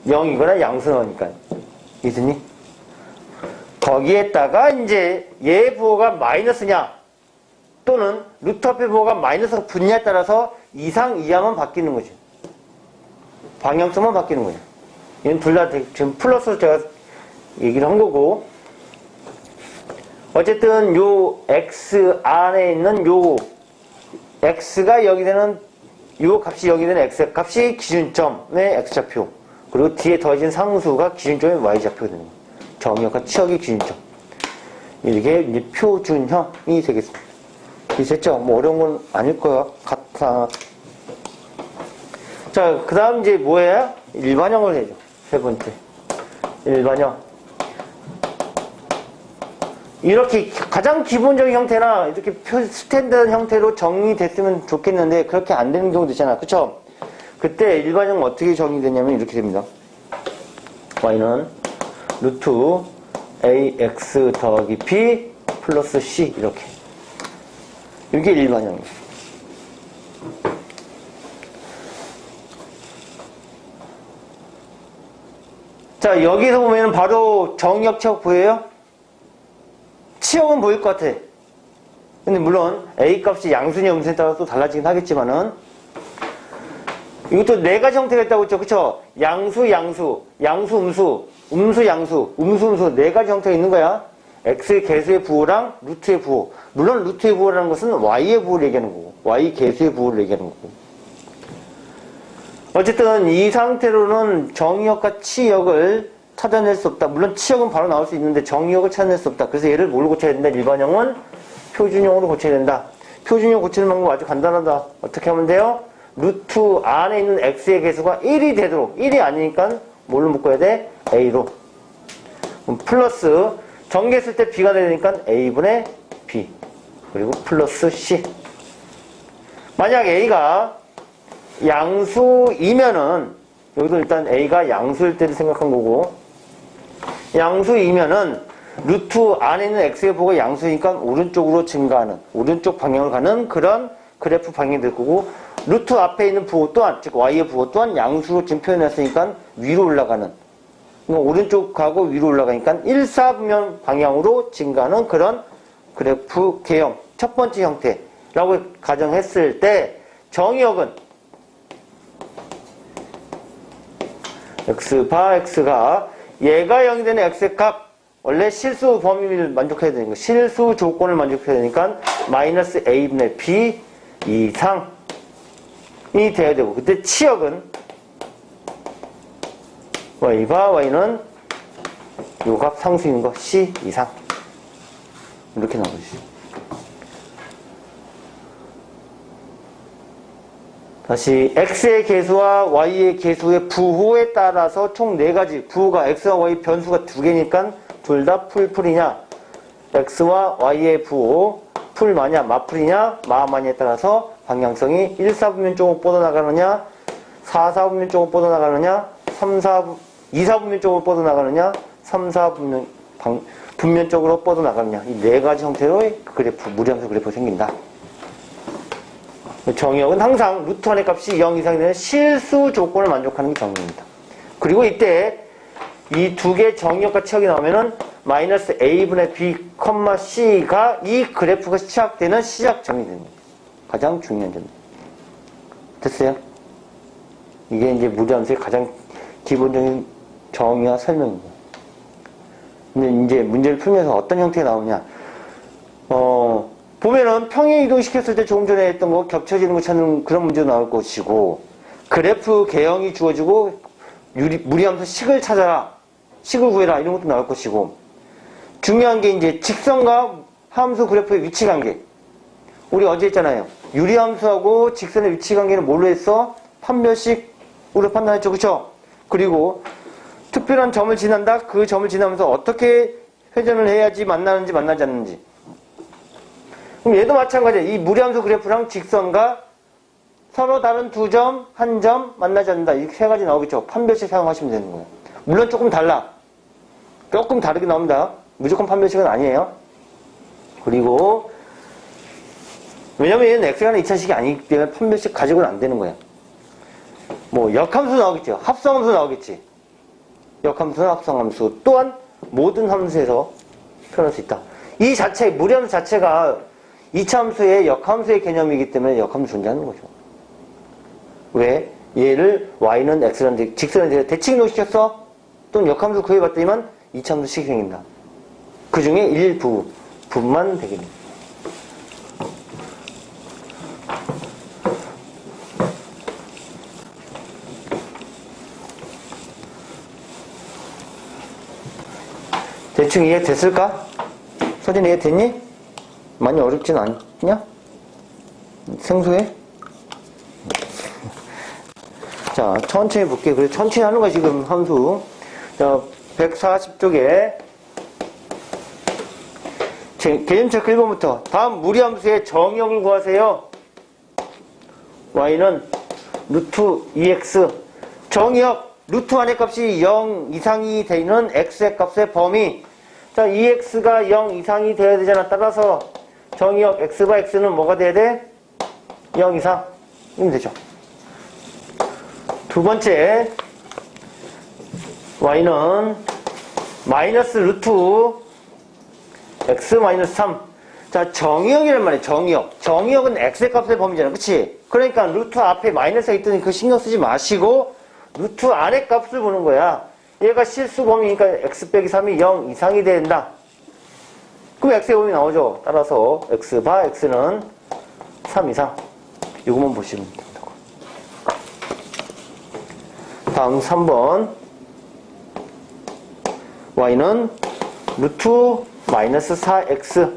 0이거나 양수 나오니까. 이해됐니? 거기에다가 이제 얘 부호가 마이너스냐 또는 루트 앞에 부호가 마이너스가 붙냐에 따라서 이상, 이하만 바뀌는 거지. 방향성만 바뀌는 거죠. 얘는 둘 다 지금 플러스로 제가 얘기를 한 거고, 어쨌든 요 x 안에 있는 요 x가 여기 되는 요 값이 여기 되는 x 값이 기준점의 x좌표, 그리고 뒤에 더해진 상수가 기준점의 y좌표가 되는 거예요. 정역과 치역의 기준점. 이게 이제 표준형이 되겠습니다. 이해됐죠? 뭐 어려운 건 아닐 거야. 같아. 자, 그 다음 이제 뭐예요? 일반형을 해줘. 세 번째. 일반형. 이렇게 가장 기본적인 형태나 이렇게 스탠다드 형태로 정리됐으면 좋겠는데 그렇게 안 되는 경우도 있잖아. 그쵸? 그때 일반형은 어떻게 정리되냐면 이렇게 됩니다. y는 루트 ax 더하기 b 플러스 c 이렇게. 이게 일반형이에요. 자, 여기서 보면 바로 정역, 치역 보여요? 치역은 보일 것 같아. 근데 물론 A 값이 양수냐 음수에 따라 또 달라지긴 하겠지만은 이것도 네 가지 형태가 있다고 했죠. 그쵸? 양수, 양수, 양수, 음수, 음수, 양수, 음수, 음수 네 가지 형태가 있는 거야. X의 개수의 부호랑 루트의 부호. 물론 루트의 부호라는 것은 Y의 부호를 얘기하는 거고 Y 개수의 부호를 얘기하는 거고. 어쨌든 이 상태로는 정역과 치역을 찾아낼 수 없다. 물론 치역은 바로 나올 수 있는데 정역을 찾아낼 수 없다. 그래서 얘를 뭘로 고쳐야 된다? 일반형은 표준형으로 고쳐야 된다. 표준형 고치는 방법 아주 간단하다. 어떻게 하면 돼요? 루트 안에 있는 x의 개수가 1이 되도록, 1이 아니니까 뭘로 묶어야 돼? a로. 플러스 전개했을 때 b가 되니까 a분의 b 그리고 플러스 c. 만약 a가 양수이면은 여기도 일단 a가 양수일 때를 생각한 거고, 양수이면은 루트 안에 있는 x의 부호가 양수니까 오른쪽으로 증가하는, 오른쪽 방향을 가는 그런 그래프 방향이 될 거고, 루트 앞에 있는 부호 또한, 즉 y의 부호 또한 양수로 지금 표현했으니까 위로 올라가는, 오른쪽 가고 위로 올라가니까 1사분면 방향으로 증가하는 그런 그래프 개형, 첫 번째 형태라고 가정했을 때 정의역은 x바 x가 얘가 0이 되는 x의 값, 원래 실수 범위를 만족해야 되는 거, 실수 조건을 만족해야 되니까 마이너스 a분의 b 이상이 돼야 되고, 그때 치역은 y바 y는 요 값 상수인 거 c 이상 이렇게 나오지. 다시 x의 개수와 y의 개수의 부호에 따라서 총 4가지, 부호가 x와 y 변수가 2개니까 둘 다 풀풀이냐, x와 y의 부호 풀마냐 마풀이냐 마마냐에 따라서 방향성이 1사분면 쪽으로 뻗어나가느냐, 4사분면 쪽으로 뻗어나가느냐, 2사분면 쪽으로 뻗어나가느냐, 3사분면 분면 쪽으로 뻗어나가느냐, 이 4가지 형태로의 그래프, 무리함수 그래프가 생긴다. 정의역은 항상 루트 안의 값이 0 이상이 되는 실수 조건을 만족하는 게 정의입니다. 그리고 이때 이 두 개의 정의역과 치역이 나오면은 마이너스 a분의 b, c가 이 그래프가 시작되는 시작점이 됩니다. 가장 중요한 점. 됐어요? 이게 이제 무리함수의 가장 기본적인 정의와 설명입니다. 근데 이제 문제를 풀면서 어떤 형태가 나오냐. 보면은 평행 이동시켰을 때 조금 전에 했던 거 겹쳐지는 거 찾는 그런 문제도 나올 것이고, 그래프 개형이 주어지고 무리함수 식을 찾아라, 식을 구해라 이런 것도 나올 것이고, 중요한 게 이제 직선과 함수 그래프의 위치 관계. 우리 어제 했잖아요. 유리함수하고 직선의 위치 관계는 뭘로 했어? 판별식으로 판단했죠. 그쵸? 그리고 특별한 점을 지난다. 그 점을 지나면서 어떻게 회전을 해야지 만나는지 만나지 않는지. 그럼 얘도 마찬가지야. 이 무리함수 그래프랑 직선과 서로 다른 두 점, 한 점 만나지 않는다. 이 세 가지 나오겠죠. 판별식 사용하시면 되는 거예요. 물론 조금 달라. 조금 다르게 나옵니다. 무조건 판별식은 아니에요. 그리고 왜냐면 얘는 x라는 2차식이 아니기 때문에 판별식 가지고는 안 되는 거야. 뭐 역함수 나오겠죠. 합성함수 나오겠지. 역함수나 합성함수 또한 모든 함수에서 표현할 수 있다. 이 자체, 무리함수 자체가 2차 함수의 역함수의 개념이기 때문에 역함수 존재하는 거죠. 왜? 얘를 y는 x라는 직선에 대칭 시켰어? 또는 역함수 구해봤더니만 2차 함수식이 생긴다. 그 중에 일부분만 되겠네. 대충 이해됐을까? 서진 이해됐니? 많이 어렵진 않냐? 생소해? 자, 천천히 볼게. 그래, 천천히 하는 거야, 지금, 함수. 자, 140쪽에, 개념 체크 1번부터. 다음 무리함수의 정의역을 구하세요. y는 루트 2x. 정의역, 루트 안의 값이 0 이상이 되는 x의 값의 범위. 자, 2x가 0 이상이 되어야 되잖아. 따라서, 정의역 x바 x는 뭐가 돼야 돼? 0 이상. 이면 되죠. 두 번째, y는 마이너스 루트 x 마이너스 3. 자, 정의역이란 말이야, 정의역. 정의역은 x의 값의 범위잖아. 그치? 그러니까 루트 앞에 마이너스가 있더니 그 신경 쓰지 마시고, 루트 안의 값을 보는 거야. 얘가 실수 범위니까 x 빼기 3이 0 이상이 된다. 그럼 x의 범위 나오죠. 따라서 x 바 x는 3 이상. 이거만 보시면 된다고. 다음 3번. y는 루트 마이너스 4x.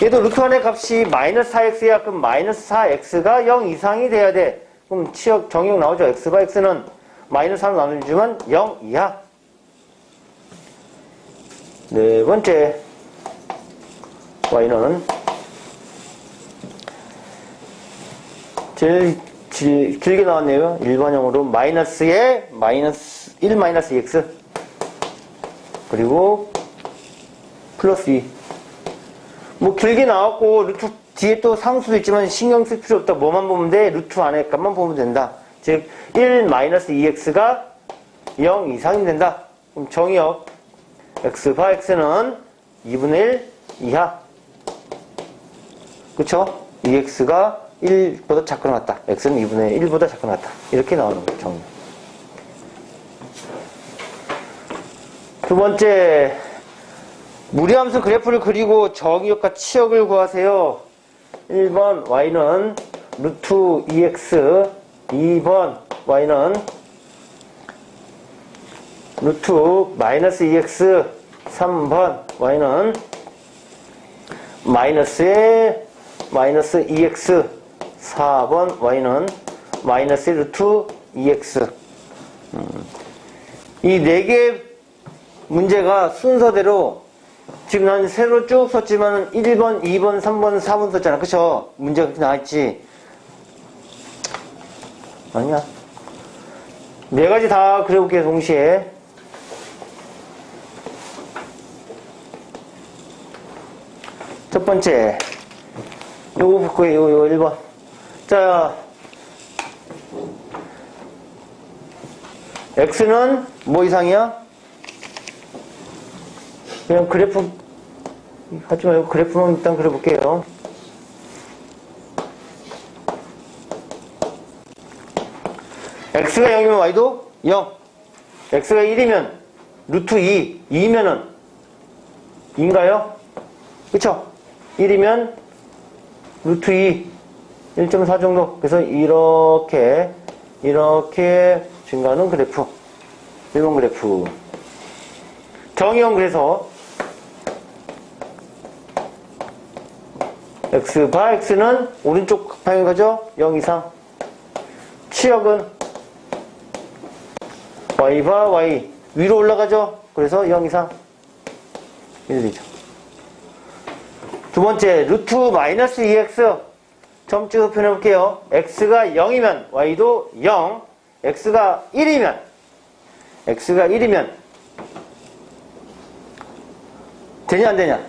얘도 루트 안의 값이 마이너스 4x야. 그럼 마이너스 4x가 0 이상이 돼야 돼. 그럼 치역 정의역 나오죠. x 바 x는 마이너스 3을 나눠주면 0 이하. 네 번째, y는 제일 길게 나왔네요. 일반형으로 마이너스에 마이너스 1 마이너스 2x 그리고 플러스 2. 뭐 길게 나왔고 루트 뒤에 또 상수도 있지만 신경 쓸 필요 없다. 뭐만 보면 돼? 루트 안에 값만 보면 된다. 즉 1 마이너스 2x가 0 이상이 된다. 그럼 정의역 x 바 x는 2분의 1 이하. 그쵸? 2x가 1보다 작거나 같다. x는 2분의 1보다 작거나 같다. 이렇게 나오는 거죠. 정의. 두 번째, 무리함수 그래프를 그리고 정의역과 치역을 구하세요. 1번 y는 루트 2x, 2번 y는 루트 마이너스 2x, 3번 y는 마이너스에 마이너스 2x, 4번 y는 마이너스 루트 2x. 이 네 개 문제가 순서대로 지금 난 세로 쭉 썼지만 1번, 2번, 3번, 4번 썼잖아. 그쵸? 문제가 그렇게 나와있지? 아니야. 네 가지 다 그려볼게요, 동시에. 첫 번째. 요거 볼 거예요, 요거 1번. 자, x는 뭐 이상이야? 그냥 그래프 하지 말고 그래프만 일단 그려볼게요. x가 0이면 y도 0. x가 1이면 루트 2. 2면은 2인가요? 그쵸? 1이면 루트 2. 1.4 정도. 그래서 이렇게 증가하는 그래프. 1번 그래프. 정의형 그래서 x 바 x는 오른쪽 방향 가죠? 0 이상. 치역은 y 바 y 위로 올라가죠? 그래서 0 이상. 이렇게 되죠. 두 번째, 루트 마이너스 2x. 점 찍어서 표현해 볼게요. x가 0이면 y도 0. x가 1이면 되냐 안 되냐?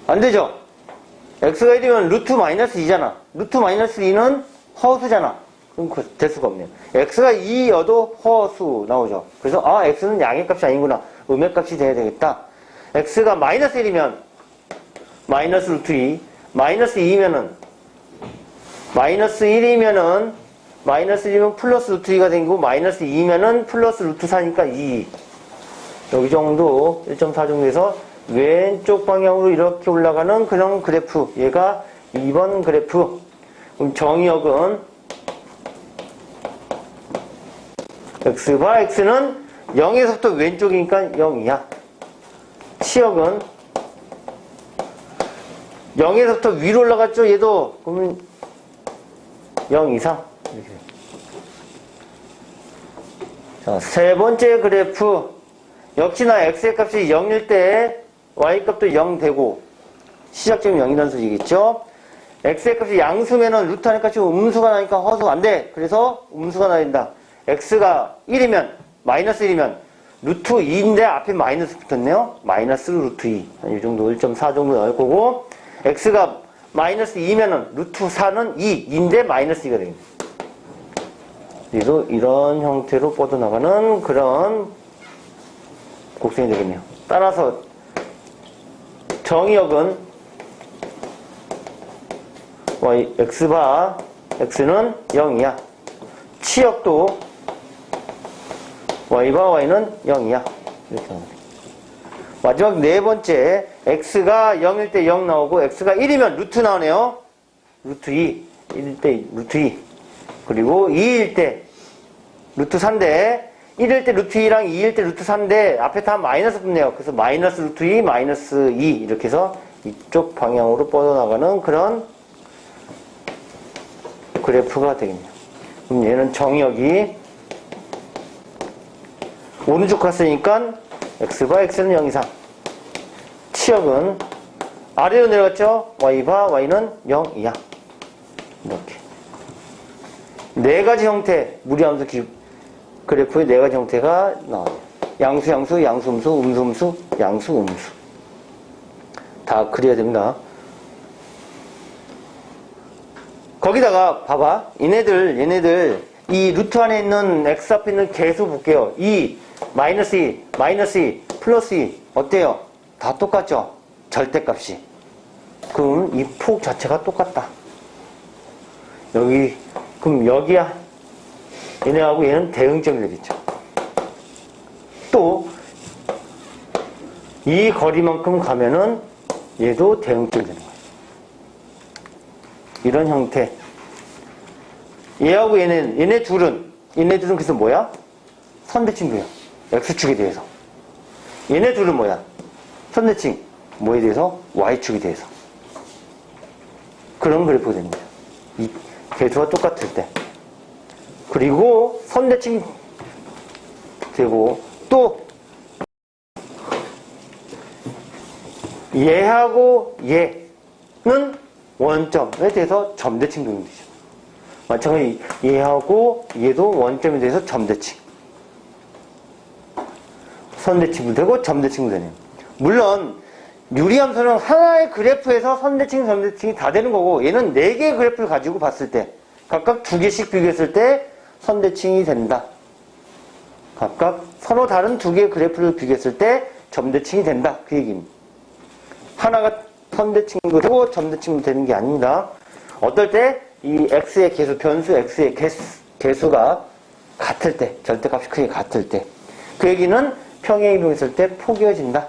안 되죠? x가 1이면 루트 마이너스 2잖아. 루트 마이너스 2는 허수잖아. 그럼 될 수가 없네요. x가 2여도 허수 나오죠. 그래서 x는 양의 값이 아니구나. 음의 값이 돼야 되겠다. x가 마이너스 1이면 마이너스 루트 2, 마이너스 2면은 마이너스 1이면은 마이너스 1이면 플러스 루트 2가 생기고 마이너스 2면은 플러스 루트 4니까 2. 여기 정도 1.4 정도에서 왼쪽 방향으로 이렇게 올라가는 그런 그래프. 얘가 2번 그래프. 그럼 정의역은 x바 x는 0에서부터 왼쪽이니까 0이야. 치역은 0에서부터 위로 올라갔죠. 얘도 그러면 0 이상. 이렇게. 자, 세 번째 그래프. 역시나 x의 값이 0일 때 y값도 0 되고 시작점이 0이라는 소리겠죠. x의 값이 양수면은 루트 하니까 지금 음수가 나니까 허수가 안 돼. 그래서 음수가 나야 된다. x가 1이면 마이너스 1이면 루트 2인데 앞에 마이너스 붙었네요. 마이너스 루트 2. 이 정도 1.4 정도 나올 거고 x가 마이너스 2면은 루트 4는 2인데 마이너스 2가 되겠네. 그래서 이런 형태로 뻗어나가는 그런 곡선이 되겠네요. 따라서 정의역은 x바 x는 0이야. 치역도 y바 y는 0이야. 이렇게 하면 돼. 마지막 네 번째 x가 0일 때 0 나오고 x가 1이면 루트 나오네요. 루트 2. 1일 때 루트 2. 그리고 2일 때 루트 4인데 1일 때 루트 2랑 2일 때 루트 4인데 앞에 다 마이너스 붙네요. 그래서 마이너스 루트 2, 마이너스 2 이렇게 해서 이쪽 방향으로 뻗어나가는 그런 그래프가 되겠네요. 그럼 얘는 정의역이 오른쪽 갔으니까 x바 x는 0 이상. 치역은 아래로 내려갔죠? y바 y는 0이야. 이렇게. 네 가지 형태, 무리함수 그래프의 네 가지 형태가 나와요. 양수, 양수, 양수, 음수, 음수, 음수, 양수, 음수. 다 그려야 됩니다. 거기다가 봐봐. 얘네들 이 루트 안에 있는 x 앞에 있는 개수 볼게요. 2, 마이너스 2, 마이너스 2, 플러스 2 어때요? 다 똑같죠? 절대값이. 그럼 이 폭 자체가 똑같다. 그럼 여기야. 얘네하고 얘는 대응점이 되겠죠. 또 이 거리만큼 가면은 얘도 대응점이 되는 거예요. 이런 형태. 얘하고 얘네 둘은 그래서 뭐야? 선대칭도예요. x축에 대해서. 얘네 둘은 뭐야? 선대칭. 뭐에 대해서? y축에 대해서. 그런 그래프가 됩니다. 이 개수가 똑같을 때. 그리고 선대칭 되고 또 얘하고 얘는 원점에 대해서 점대칭 도는 되죠. 마찬가지 얘하고 얘도 원점에 대해서 점대칭. 선대칭도 되고 점대칭도 되네요. 물론 유리함수는 하나의 그래프에서 선대칭, 점대칭이 다 되는 거고 얘는 4개의 그래프를 가지고 봤을 때 각각 2개씩 비교했을 때 선대칭이 된다. 각각 서로 다른 2개의 그래프를 비교했을 때 점대칭이 된다. 그 얘기입니다. 하나가 선대칭도 되고 점대칭도 되는 게 아닙니다. 어떨 때 이 x의 개수, 변수 x의 개수가 같을 때, 절대값이 크게 같을 때 그 얘기는 평행 이동했을 때 포개어진다.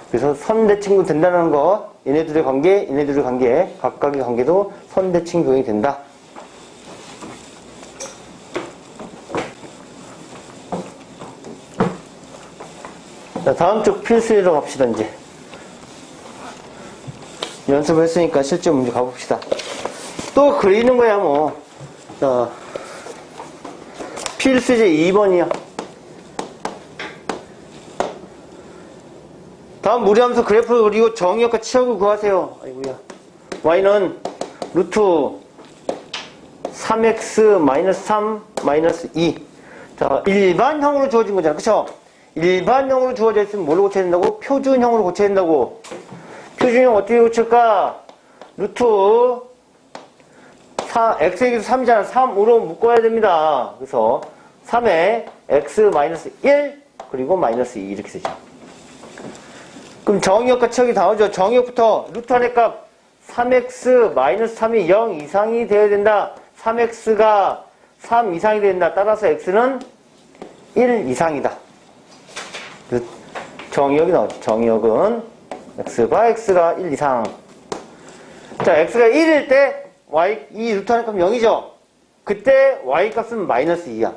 그래서 선대칭도 된다는 거, 얘네들의 관계, 각각의 관계도 선대칭 도형이 된다. 자, 다음 쪽 필수로 갑시다, 이제. 연습을 했으니까 실제 문제 가봅시다. 또 그리는 거야, 뭐. 자, 필수제 2번이야. 다음 무리함수 그래프를 그리고 정의역과 치역을 구하세요. 아이고야. y는 루트 3x-3 2. 자, 일반형으로 주어진 거잖아. 그쵸? 일반형으로 주어져 있으면 뭘로 고쳐야 된다고? 표준형으로 고쳐야 된다고. 표준형 어떻게 고칠까? 루트 x의 계수 3이잖아. 3으로 묶어야 됩니다. 그래서 3에 x-1 그리고 -2 이렇게 쓰죠. 그럼 정의역과 치역이 나오죠. 정의역부터 루트 안의 값 3x-3이 0 이상이 되어야 된다. 3x가 3 이상이 된다. 따라서 x는 1 이상이다. 정의역이 나오죠. 정의역은 x가 1 이상. 자, x가 1일 때 이 루트 안의 값은 0이죠. 그때 y값은 -2야.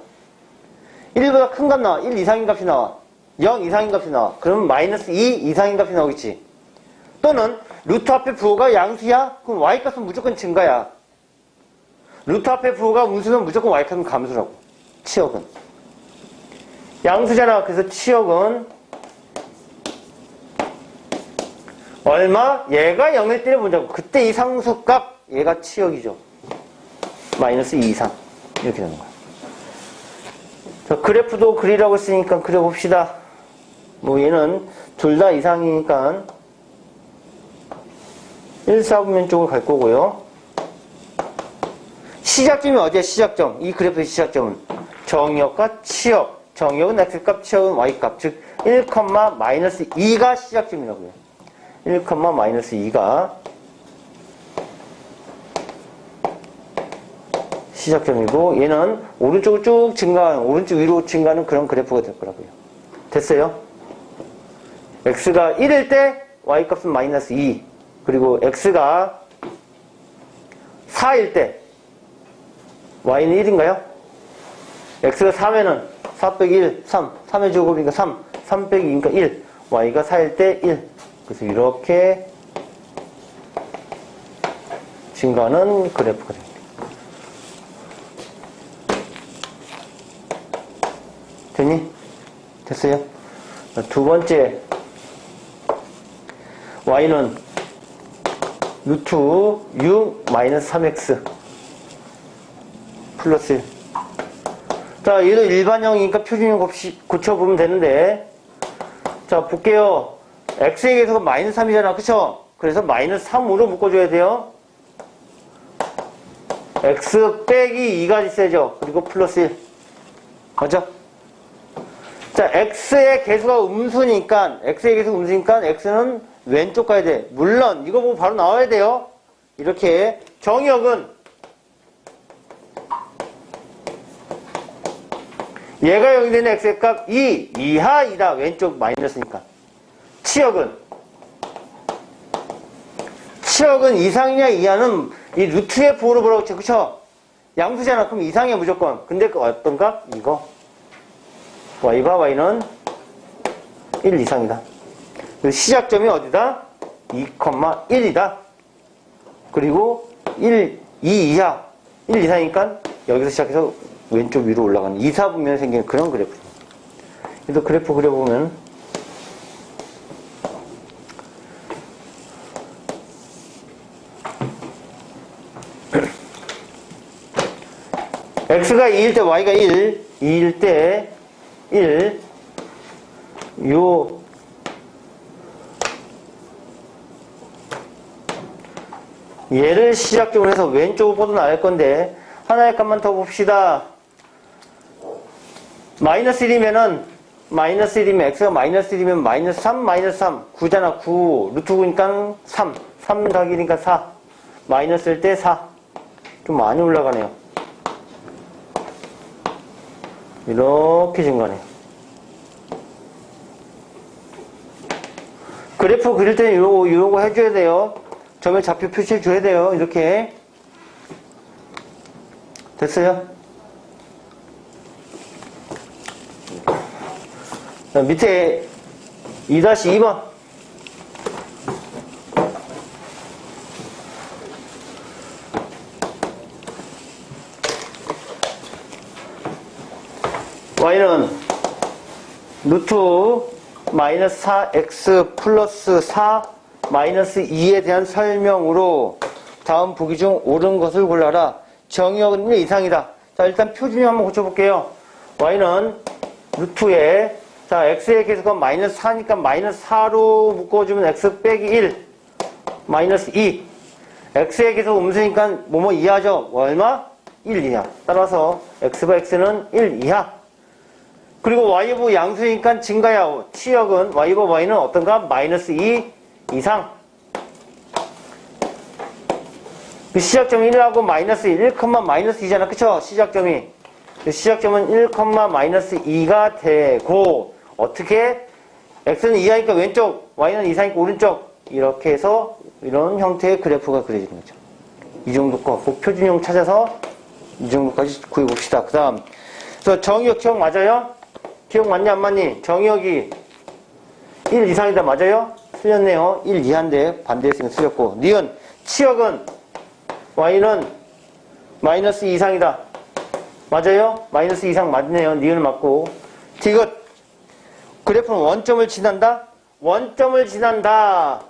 1보다 큰 값 나와. 1 이상인 값이 나와. 0 이상인 값이 나와. 그러면 -2 이상인 값이 나오겠지. 또는 루트 앞에 부호가 양수야? 그럼 y값은 무조건 증가야. 루트 앞에 부호가 음수면 무조건 y값은 감수라고. 치역은. 양수잖아. 그래서 치역은 얼마? 얘가 0일 때 보자고. 그때 이 상수값 얘가 치역이죠. -2 이상. 이렇게 되는 거야. 자, 그래프도 그리라고 했으니까 그려봅시다. 뭐 얘는 둘 다 이상이니까 1, 4분면 쪽으로 갈 거고요. 시작점이 어디야? 시작점. 이 그래프의 시작점은 정의역과 치역. 정의역은 x값, 치역은 y값. 즉 1,-2가 시작점이라고요. 1,-2가 시작점이고 얘는 오른쪽으로 쭉 증가하는, 오른쪽 위로 증가하는 그런 그래프가 될 거라고요. 됐어요? x가 1일 때 y값은 -2 그리고 x가 4일 때 y는 1인가요? x가 3에는 4 빼기 1, 3 3의 제곱이니까 3 빼기 2니까 1 y가 4일 때 1 그래서 이렇게 증가하는 그래프가 됩니다. 됐니? 됐어요? 두 번째 y는 루트 6-3x 플러스 1. 자, 얘도 일반형이니까 표준형 고쳐보면 되는데, 자, 볼게요. x의 계수가 -3이잖아. 그쵸? 그래서 -3으로 묶어줘야 돼요. x 빼기 2가 있어야죠. 그리고 플러스 1. 맞죠? 자, x의 계수가 음수니까, x는 왼쪽 가야 돼. 물론, 이거 보고 바로 나와야 돼요. 이렇게, 정의역은, 얘가 0이 되는 x의 값 2 이하이다. 왼쪽 마이너스니까. 치역은 이상이냐 이하는 이 루트의 부호로 보라고 했죠. 그쵸? 양수잖아. 그럼 이상이야 무조건. 근데 그 어떤 값? 이거. y가 y는 1 이상이다. 시작점이 어디다? 2,1이다. 그리고 2 이하. 1 이상이니까 여기서 시작해서 왼쪽 위로 올라가는 2, 4분면에 생기는 그런 그래프입니다. 그래서 그래프 그려보면 x가 2일 때 y가 1, 2일 때 1, 얘를 시작점으로 해서 왼쪽으로 뻗어나갈 건데 하나의 값만 더 봅시다. -1이면 x가 -1이면 -3, 9잖아. 9 루트 9니까 3 더하기니까 4 마이너스일 때 4 좀 많이 올라가네요. 이렇게 증가하네요. 그래프 그릴 때는 이런 거 해줘야 돼요. 점의 좌표 표시해 줘야 돼요. 이렇게 됐어요? 자, 밑에 2-2번 y는 루트 -4x 플러스 4 -2에 대한 설명으로 다음 보기 중 옳은 것을 골라라. 정의역은 1 이상이다. 자, 일단 표준형 한번 고쳐볼게요. y는 루트에 자, x의 계수가 -4니까 -4로 묶어주면 x 빼기 1 -2 x의 계속 음수니까 뭐뭐 이하죠. 얼마? 1 이하. 따라서 x바 x는 1 이하. 그리고 y부 양수니까 증가야. 치역은 y바 y는 어떤가? 마이너스 2 이상. 그 시작점이 1하고 마이너스 1, 마이너스 2잖아. 그쵸? 시작점이. 그 시작점은 1, 마이너스 2가 되고, 어떻게? x는 이하니까 왼쪽, y는 이상이니까 오른쪽. 이렇게 해서 이런 형태의 그래프가 그려지는 거죠. 이 정도 거. 그 표준형 찾아서 이 정도까지 구해봅시다. 그 다음. 그래서 정의역 기억 맞아요? 기억 맞냐, 안 맞니? 정의역이 1 이상이다. 맞아요? 틀렸네요. 1 이하인데 반대했으면 틀렸고. 니은, 치역은 y는 마이너스 2 이상이다. 맞아요? 마이너스 2 이상 맞네요. 니은 맞고. 디귿, 그래프는 원점을 지난다? 원점을 지난다.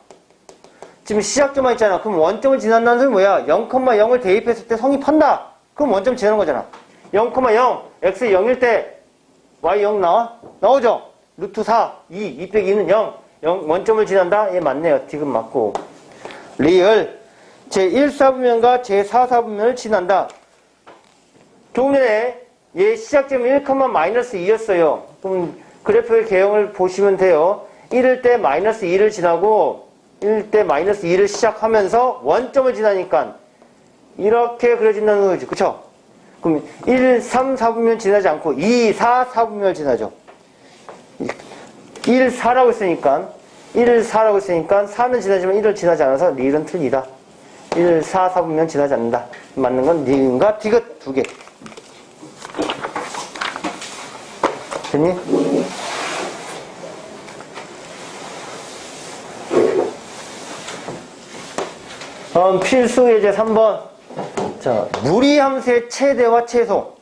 지금 시작점만 있잖아. 그럼 원점을 지난다는 소리 뭐야? 0,0을 대입했을 때 성립한다. 그럼 원점 지나는 거잖아. 0,0, x 0일 때 y 0 나와? 나오죠? 루트 4, 2 빼기 2는 0. 원점을 지난다? 예, 맞네요. 디귿 맞고. 리을, 제1사분면과 제4사분면을 지난다. 조금 전에 얘 시작점이 1, 마이너스 2였어요. 그럼 그래프의 개형을 보시면 돼요. 1일 때 마이너스 2를 지나고 1일 때 마이너스 2를 시작하면서 원점을 지나니까 이렇게 그려진다는 거지. 그쵸? 그럼 1, 3, 4분면 지나지 않고 2, 4, 4분면을 지나죠. 1, 4라고 했으니까 1, 4라고 했으니까 4는 지나지만 1을 지나지 않아서 리을은 틀리다. 1, 4, 4분면 지나지 않는다. 맞는 건 니은과 디귿 두 개. 됐니? 필수 예제 3번. 자, 무리함수의 최대와 최소.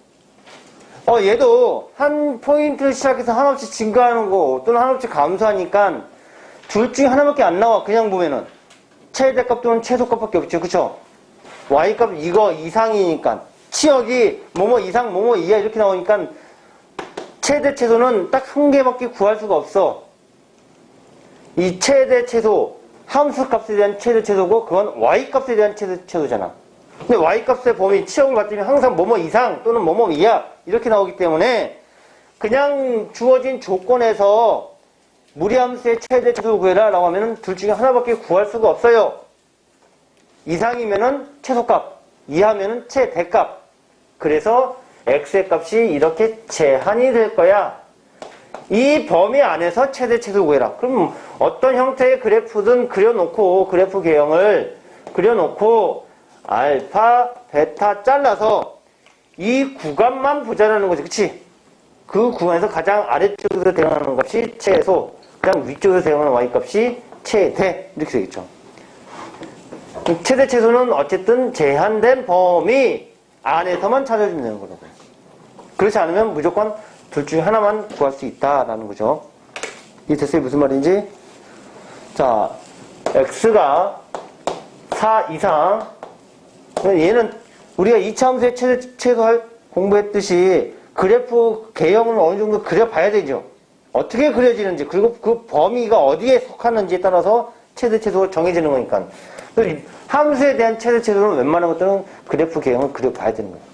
얘도 한 포인트를 시작해서 하나씩 증가하는 거 또는 하나씩 감소하니까 둘 중에 하나밖에 안 나와. 그냥 보면은 최대값 또는 최소값밖에 없죠. 그쵸? y값 이거 이상이니까 치역이 뭐뭐 이상 뭐뭐 이하 이렇게 나오니까 최대 최소는 딱 한 개밖에 구할 수가 없어. 이 최대 최소 함수값에 대한 최대 최소고 그건 y값에 대한 최대 최소잖아. 근데 y값의 범위 치역을 봤더니 항상 뭐뭐 이상 또는 뭐뭐 이하 이렇게 나오기 때문에 그냥 주어진 조건에서 무리함수의 최대 최소 구해라 라고 하면은 둘 중에 하나밖에 구할 수가 없어요. 이상이면은 최소값, 이하면은 최대값. 그래서 x의 값이 이렇게 제한이 될 거야. 이 범위 안에서 최대 최소 구해라. 그럼 어떤 형태의 그래프든 그려놓고 그래프 개형을 그려놓고 알파, 베타 잘라서 이 구간만 보자라는 거지. 그치? 그 구간에서 가장 아래쪽에서 대응하는 값이 최소, 그다음 위쪽에서 대응하는 y값이 최대 이렇게 되겠죠. 최대 최소는 어쨌든 제한된 범위 안에서만 찾아주면 되는 거라고요. 그렇지 않으면 무조건 둘 중에 하나만 구할 수 있다라는 거죠. 이해 됐어요? 무슨 말인지? 자, x가 4 이상. 얘는 우리가 2차 함수의 최소 공부했듯이 그래프 개형을 어느 정도 그려봐야 되죠. 어떻게 그려지는지, 그리고 그 범위가 어디에 속하는지에 따라서 최대 최소가 정해지는 거니까. 함수에 대한 최대 최소는 웬만한 것들은 그래프 개형을 그려봐야 되는 거예요.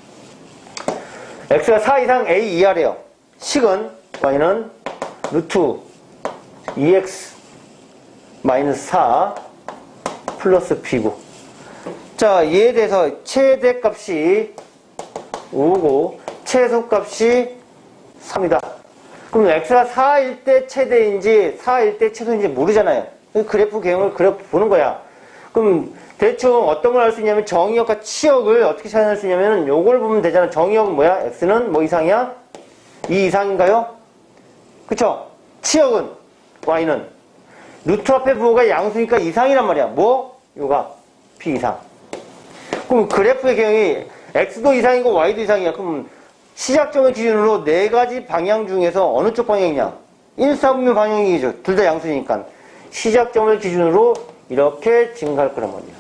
x가 4 이상 a 이하래요. 식은 y는 루트 2x 마이너스 4 플러스 b고. 자, 얘에 대해서 최대값이 5고 최소값이 3이다. 그럼 x가 4일 때 최대인지 4일 때 최소인지 모르잖아요. 그래프 개형을 그려보는 거야. 그럼 대충 어떤 걸 알 수 있냐면 정의역과 치역을 어떻게 찾아낼 수 있냐면 요걸 보면 되잖아. 정의역은 뭐야? x는 뭐 이상이야? 2 이상인가요? 그쵸? 치역은 y는 루트 앞에 부호가 양수니까 이상이란 말이야. 뭐? 요가 b 이상. 그럼 그래프의 개형이 x도 이상이고 y도 이상이야. 그럼 시작점을 기준으로 네 가지 방향 중에서 어느 쪽 방향이냐? 1, 4분면 방향이죠. 둘 다 양수니까. 시작점을 기준으로 이렇게 증가할 거란 말이야.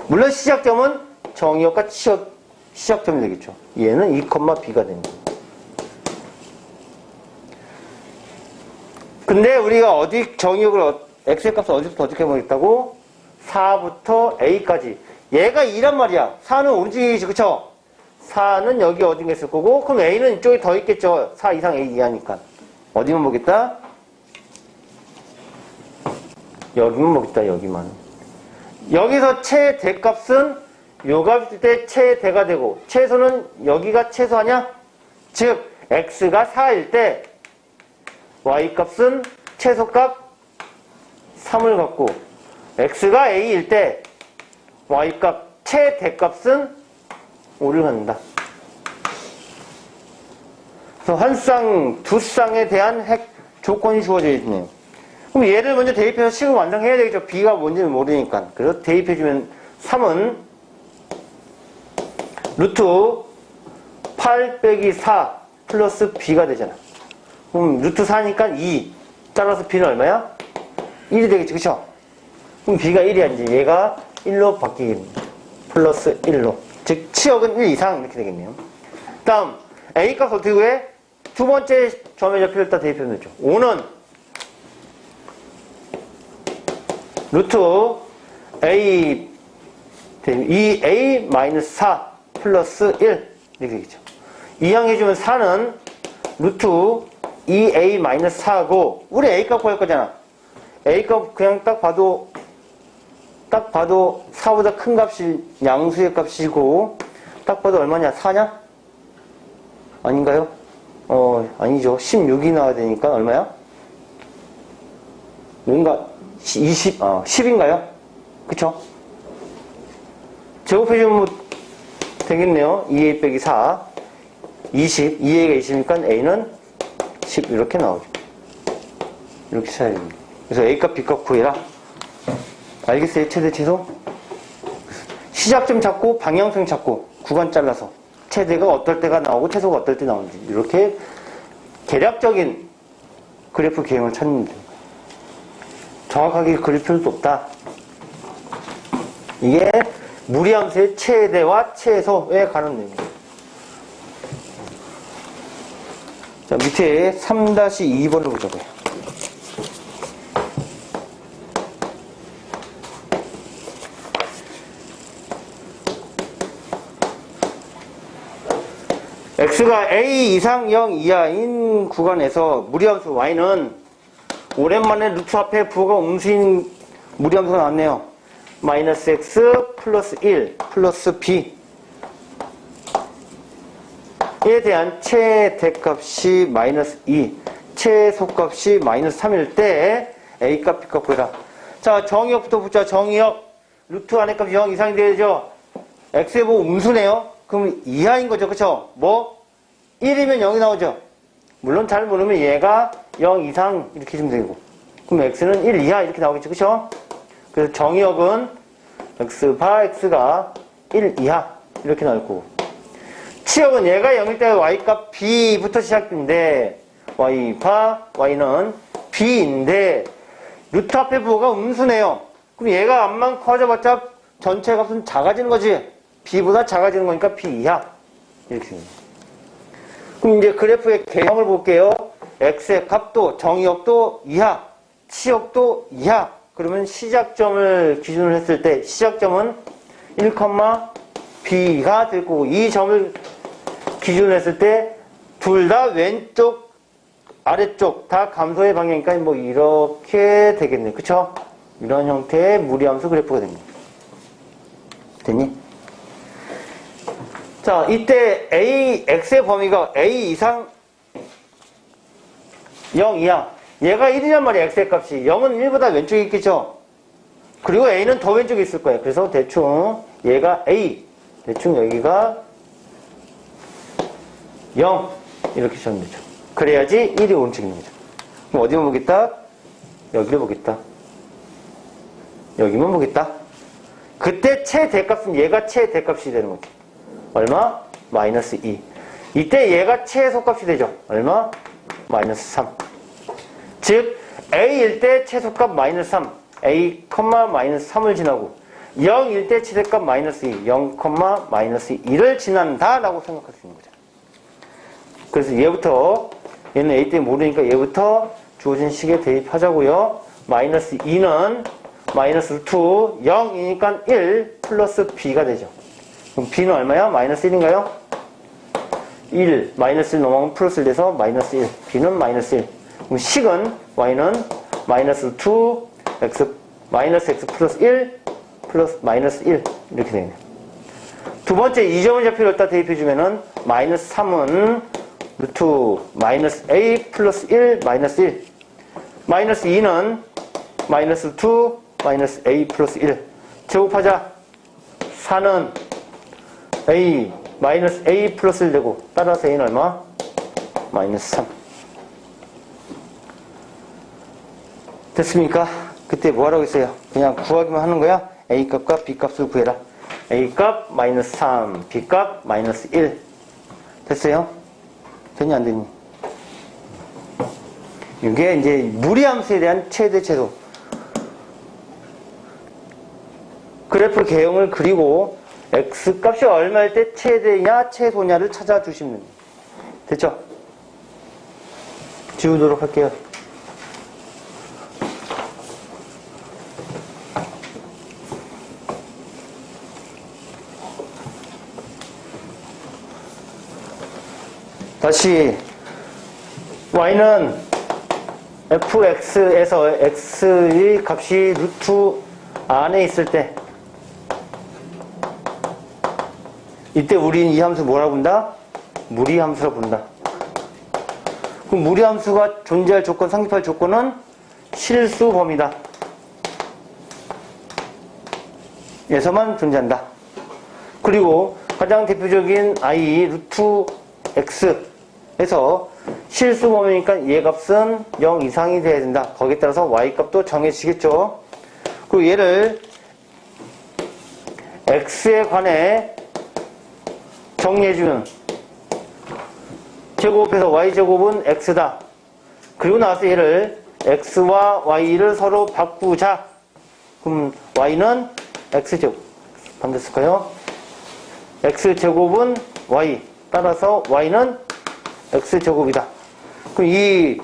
물론 시작점은 정의역과 치역 시작점이 되겠죠. 얘는 2,b가 되는 거야. 근데 우리가 어디 정의역을 x의 값을 어디부터 어떻게 보겠다고? 4부터 a까지. 얘가 2란 말이야. 4는 오른쪽이지, 그쵸? 4는 여기 어딘가 있을 거고, 그럼 a는 이쪽에 더 있겠죠. 4 이상 a 이하니까. 어디만 보겠다? 여기만 보겠다, 여기만. 여기서 최대값은 요 값일 때 최대가 되고, 최소는 여기가 최소하냐? 즉, x가 4일 때 y값은 최소값 3을 갖고, x가 a일 때 y값 최대값은 5를 갖는다. 그래서 한 쌍, 두 쌍에 대한 조건이 주어져 있네요. 그럼 얘를 먼저 대입해서 식을 완성해야 되겠죠. b가 뭔지는 모르니까. 그래서 대입해주면 3은 루트 8 빼기 4 플러스 b가 되잖아. 그럼 루트 4니까 2. 따라서 b는 얼마야? 1이 되겠지, 그쵸? 그럼 b가 1이야. 이제 얘가 1로 바뀌겠네. 플러스 1로. 즉, 치역은 1 이상 이렇게 되겠네요. 다음, a 값 어떻게 구해? 두 번째 점의 좌표를 다 대입하면 되죠. 5는 루트 a 2a-4 플러스 1 이렇게 되겠죠. 이항해주면 4는 루트 2a-4고 우리 a값 구할 거잖아. a값 그냥 딱 봐도 4보다 큰 값이 양수의 값이고 딱 봐도 얼마냐? 4냐? 아닌가요? 아니죠. 16이 나와야 되니까 얼마야? 여긴가? 10인가요? 그쵸? 제곱해주면 되겠네요. 2a 빼기 4 20, 2a가 20이니까 a는 10 이렇게 나오죠. 이렇게 써야 됩니다. 그래서 a값 b값 구해라. 알겠어요? 최대 최소? 시작점 찾고 방향성 찾고 구간 잘라서 최대가 어떨 때가 나오고 최소가 어떨 때 나오는지 이렇게 계략적인 그래프 기행을 찾는 거예요. 정확하게 그릴 필요도 없다. 이게 무리함수의 최대와 최소에 관한 내용입니다. 자, 밑에 3-2번을 보자고요. x가 a 이상 0 이하인 구간에서 무리함수 y는 오랜만에 루트 앞에 부호가 음수인 무리함수가 나왔네요. 마이너스 x 플러스 1 플러스 b 에 대한 최대값이 마이너스 2 최소값이 마이너스 3일 때 a값 b값 구해라. 자, 정의역부터 붙자. 정의역 루트 안에 값이 0 이상이 되죠. x의 부호 음수네요. 그럼 이하인 거죠. 그쵸? 뭐? 1이면 0이 나오죠. 물론 잘 모르면 얘가 0 이상 이렇게 주면 되고 그럼 x는 1 이하 이렇게 나오겠죠. 그쵸? 그래서 정의역은 x가 1 이하 이렇게 나올 거고 치역은 얘가 0일 때 y값 b부터 시작인데 y는 b인데 루트 앞에 부호가 음수네요. 그럼 얘가 앞만 커져봤자 전체 값은 작아지는 거지. b보다 작아지는 거니까 b 이하 이렇게 됩니다. 그럼 이제 그래프의 개형을 볼게요. x의 값도 정의역도 이하 치역도 이하 그러면 시작점을 기준으로 했을 때 시작점은 1, b가 될 거고 이 점을 기준으로 했을 때 둘 다 왼쪽 아래쪽 다 감소의 방향이니까 뭐 이렇게 되겠네. 그쵸? 이런 형태의 무리함수 그래프가 됩니다. 됐니? 자, 이때 x의 범위가 a 이상 0 이하 얘가 1이란 말이야. x의 값이 0은 1보다 왼쪽에 있겠죠. 그리고 a는 더 왼쪽에 있을 거예요. 그래서 대충 얘가 a 대충 여기가 0 이렇게 적으면 되죠. 그래야지 1이 오른쪽에 있는 거죠. 그럼 어디만 보겠다? 여기를 보겠다. 여기만 보겠다. 그때 최대값은 얘가 최대값이 되는 거죠. 얼마? 마이너스 2. 이때 얘가 최소값이 되죠. 얼마? 마이너스 3. 즉 a일 때 최소값 마이너스 3 a, 마이너스 3을 지나고 0일 때 최대값 마이너스 2 0, 마이너스 2를 지난다 라고 생각할 수 있는 거죠. 그래서 얘부터 얘는 a 때문에 모르니까 얘부터 주어진 식에 대입하자고요. 마이너스 2는 마이너스 루트 0이니까 1 플러스 b가 되죠. 그럼 b는 얼마야? 마이너스 1인가요? 1, 마이너스 1 넘어가면 플러스 1 돼서 마이너스 1. b는 마이너스 1. 그럼 식은 y는 마이너스 루트 x, 마이너스 x 플러스 1 플러스 마이너스 1 이렇게 되겠네요. 두 번째 이 점을 좌표를 여기다 대입해주면은 마이너스 3은 루트 마이너스 a 플러스 1 마이너스 1. 마이너스 2는 마이너스 루트 마이너스 a 플러스 1. 제곱하자. 4는 a 마이너스 a 플러스 1 되고 따라서 a는 얼마? 마이너스 3. 됐습니까? 그때 뭐 하라고 했어요? 그냥 구하기만 하는 거야? a 값과 b 값을 구해라. a 값 마이너스 3, b 값 마이너스 1. 됐어요? 됐니 안 됐니? 이게 이제 무리함수에 대한 최대 최소. 그래프 개형을 그리고 x 값이 얼마일 때 최대냐 최소냐를 찾아주시면 됩니다. 됐죠? 지우도록 할게요. 다시 y는 fx에서 x의 값이 루트 안에 있을 때 이때 우리는 이 함수 뭐라고 본다? 무리함수라고 본다. 그럼 무리함수가 존재할 조건, 성립할 조건은 실수 범위다. 에서만 존재한다. 그리고 가장 대표적인 i 루트 x에서 실수 범위니까 얘 값은 0 이상이 돼야 된다. 거기에 따라서 y 값도 정해지겠죠. 그리고 얘를 x에 관해 정리해주면 제곱해서 y제곱은 x다. 그리고 나서 얘를 x와 y를 서로 바꾸자. 그럼 y는 x제곱. 반대쓸까요? x제곱은 y. 따라서 y는 x제곱이다. 그럼 이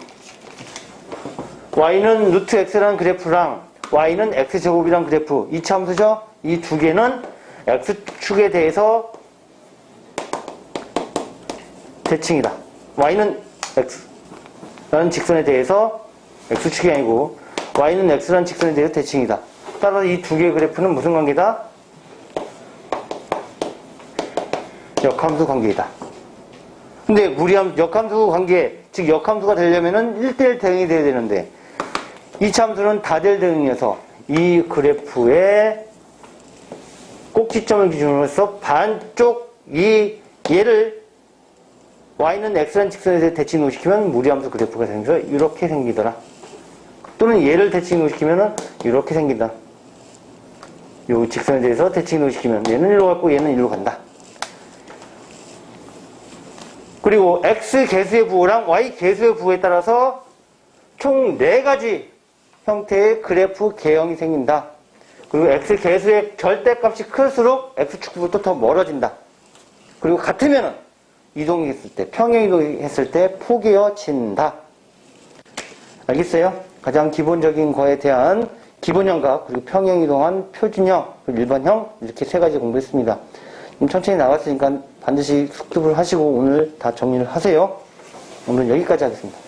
y는 루트 x라는 그래프랑 y는 x제곱이라는 그래프, 이차 함수죠? 이 두 개는 x축에 대해서 대칭이다. y는 x라는 직선에 대해서 x축이 아니고 y는 x라는 직선에 대해서 대칭이다. 따라서 이 두 개의 그래프는 무슨 관계다? 역함수 관계이다. 근데 역함수 관계, 즉 역함수가 되려면은 1대1 대응이 돼야 되는데 이차 함수는 다될 대응이어서 이 그래프의 꼭지점을 기준으로 해서 반쪽 얘를 y는 x라는 직선에 대해 대칭 이동시키면 무리함수 그래프가 생겨서 이렇게 생기더라. 또는 얘를 대칭 이동시키면은 이렇게 생긴다. 요 직선에 대해서 대칭 이동시키면 얘는 일로 갔고 얘는 일로 간다. 그리고 x 개수의 부호랑 y 개수의 부호에 따라서 총 4가지 형태의 그래프 개형이 생긴다. 그리고 x 개수의 절대값이 클수록 x축부터 더 멀어진다. 그리고 같으면은 이동했을 때, 평행 이동했을 때 포개어진다. 알겠어요? 가장 기본적인 거에 대한 기본형과 그리고 평행 이동한 표준형, 그리고 일반형 이렇게 3가지 공부했습니다. 천천히 나갔으니까 반드시 숙습을 하시고 오늘 다 정리를 하세요. 오늘 여기까지 하겠습니다.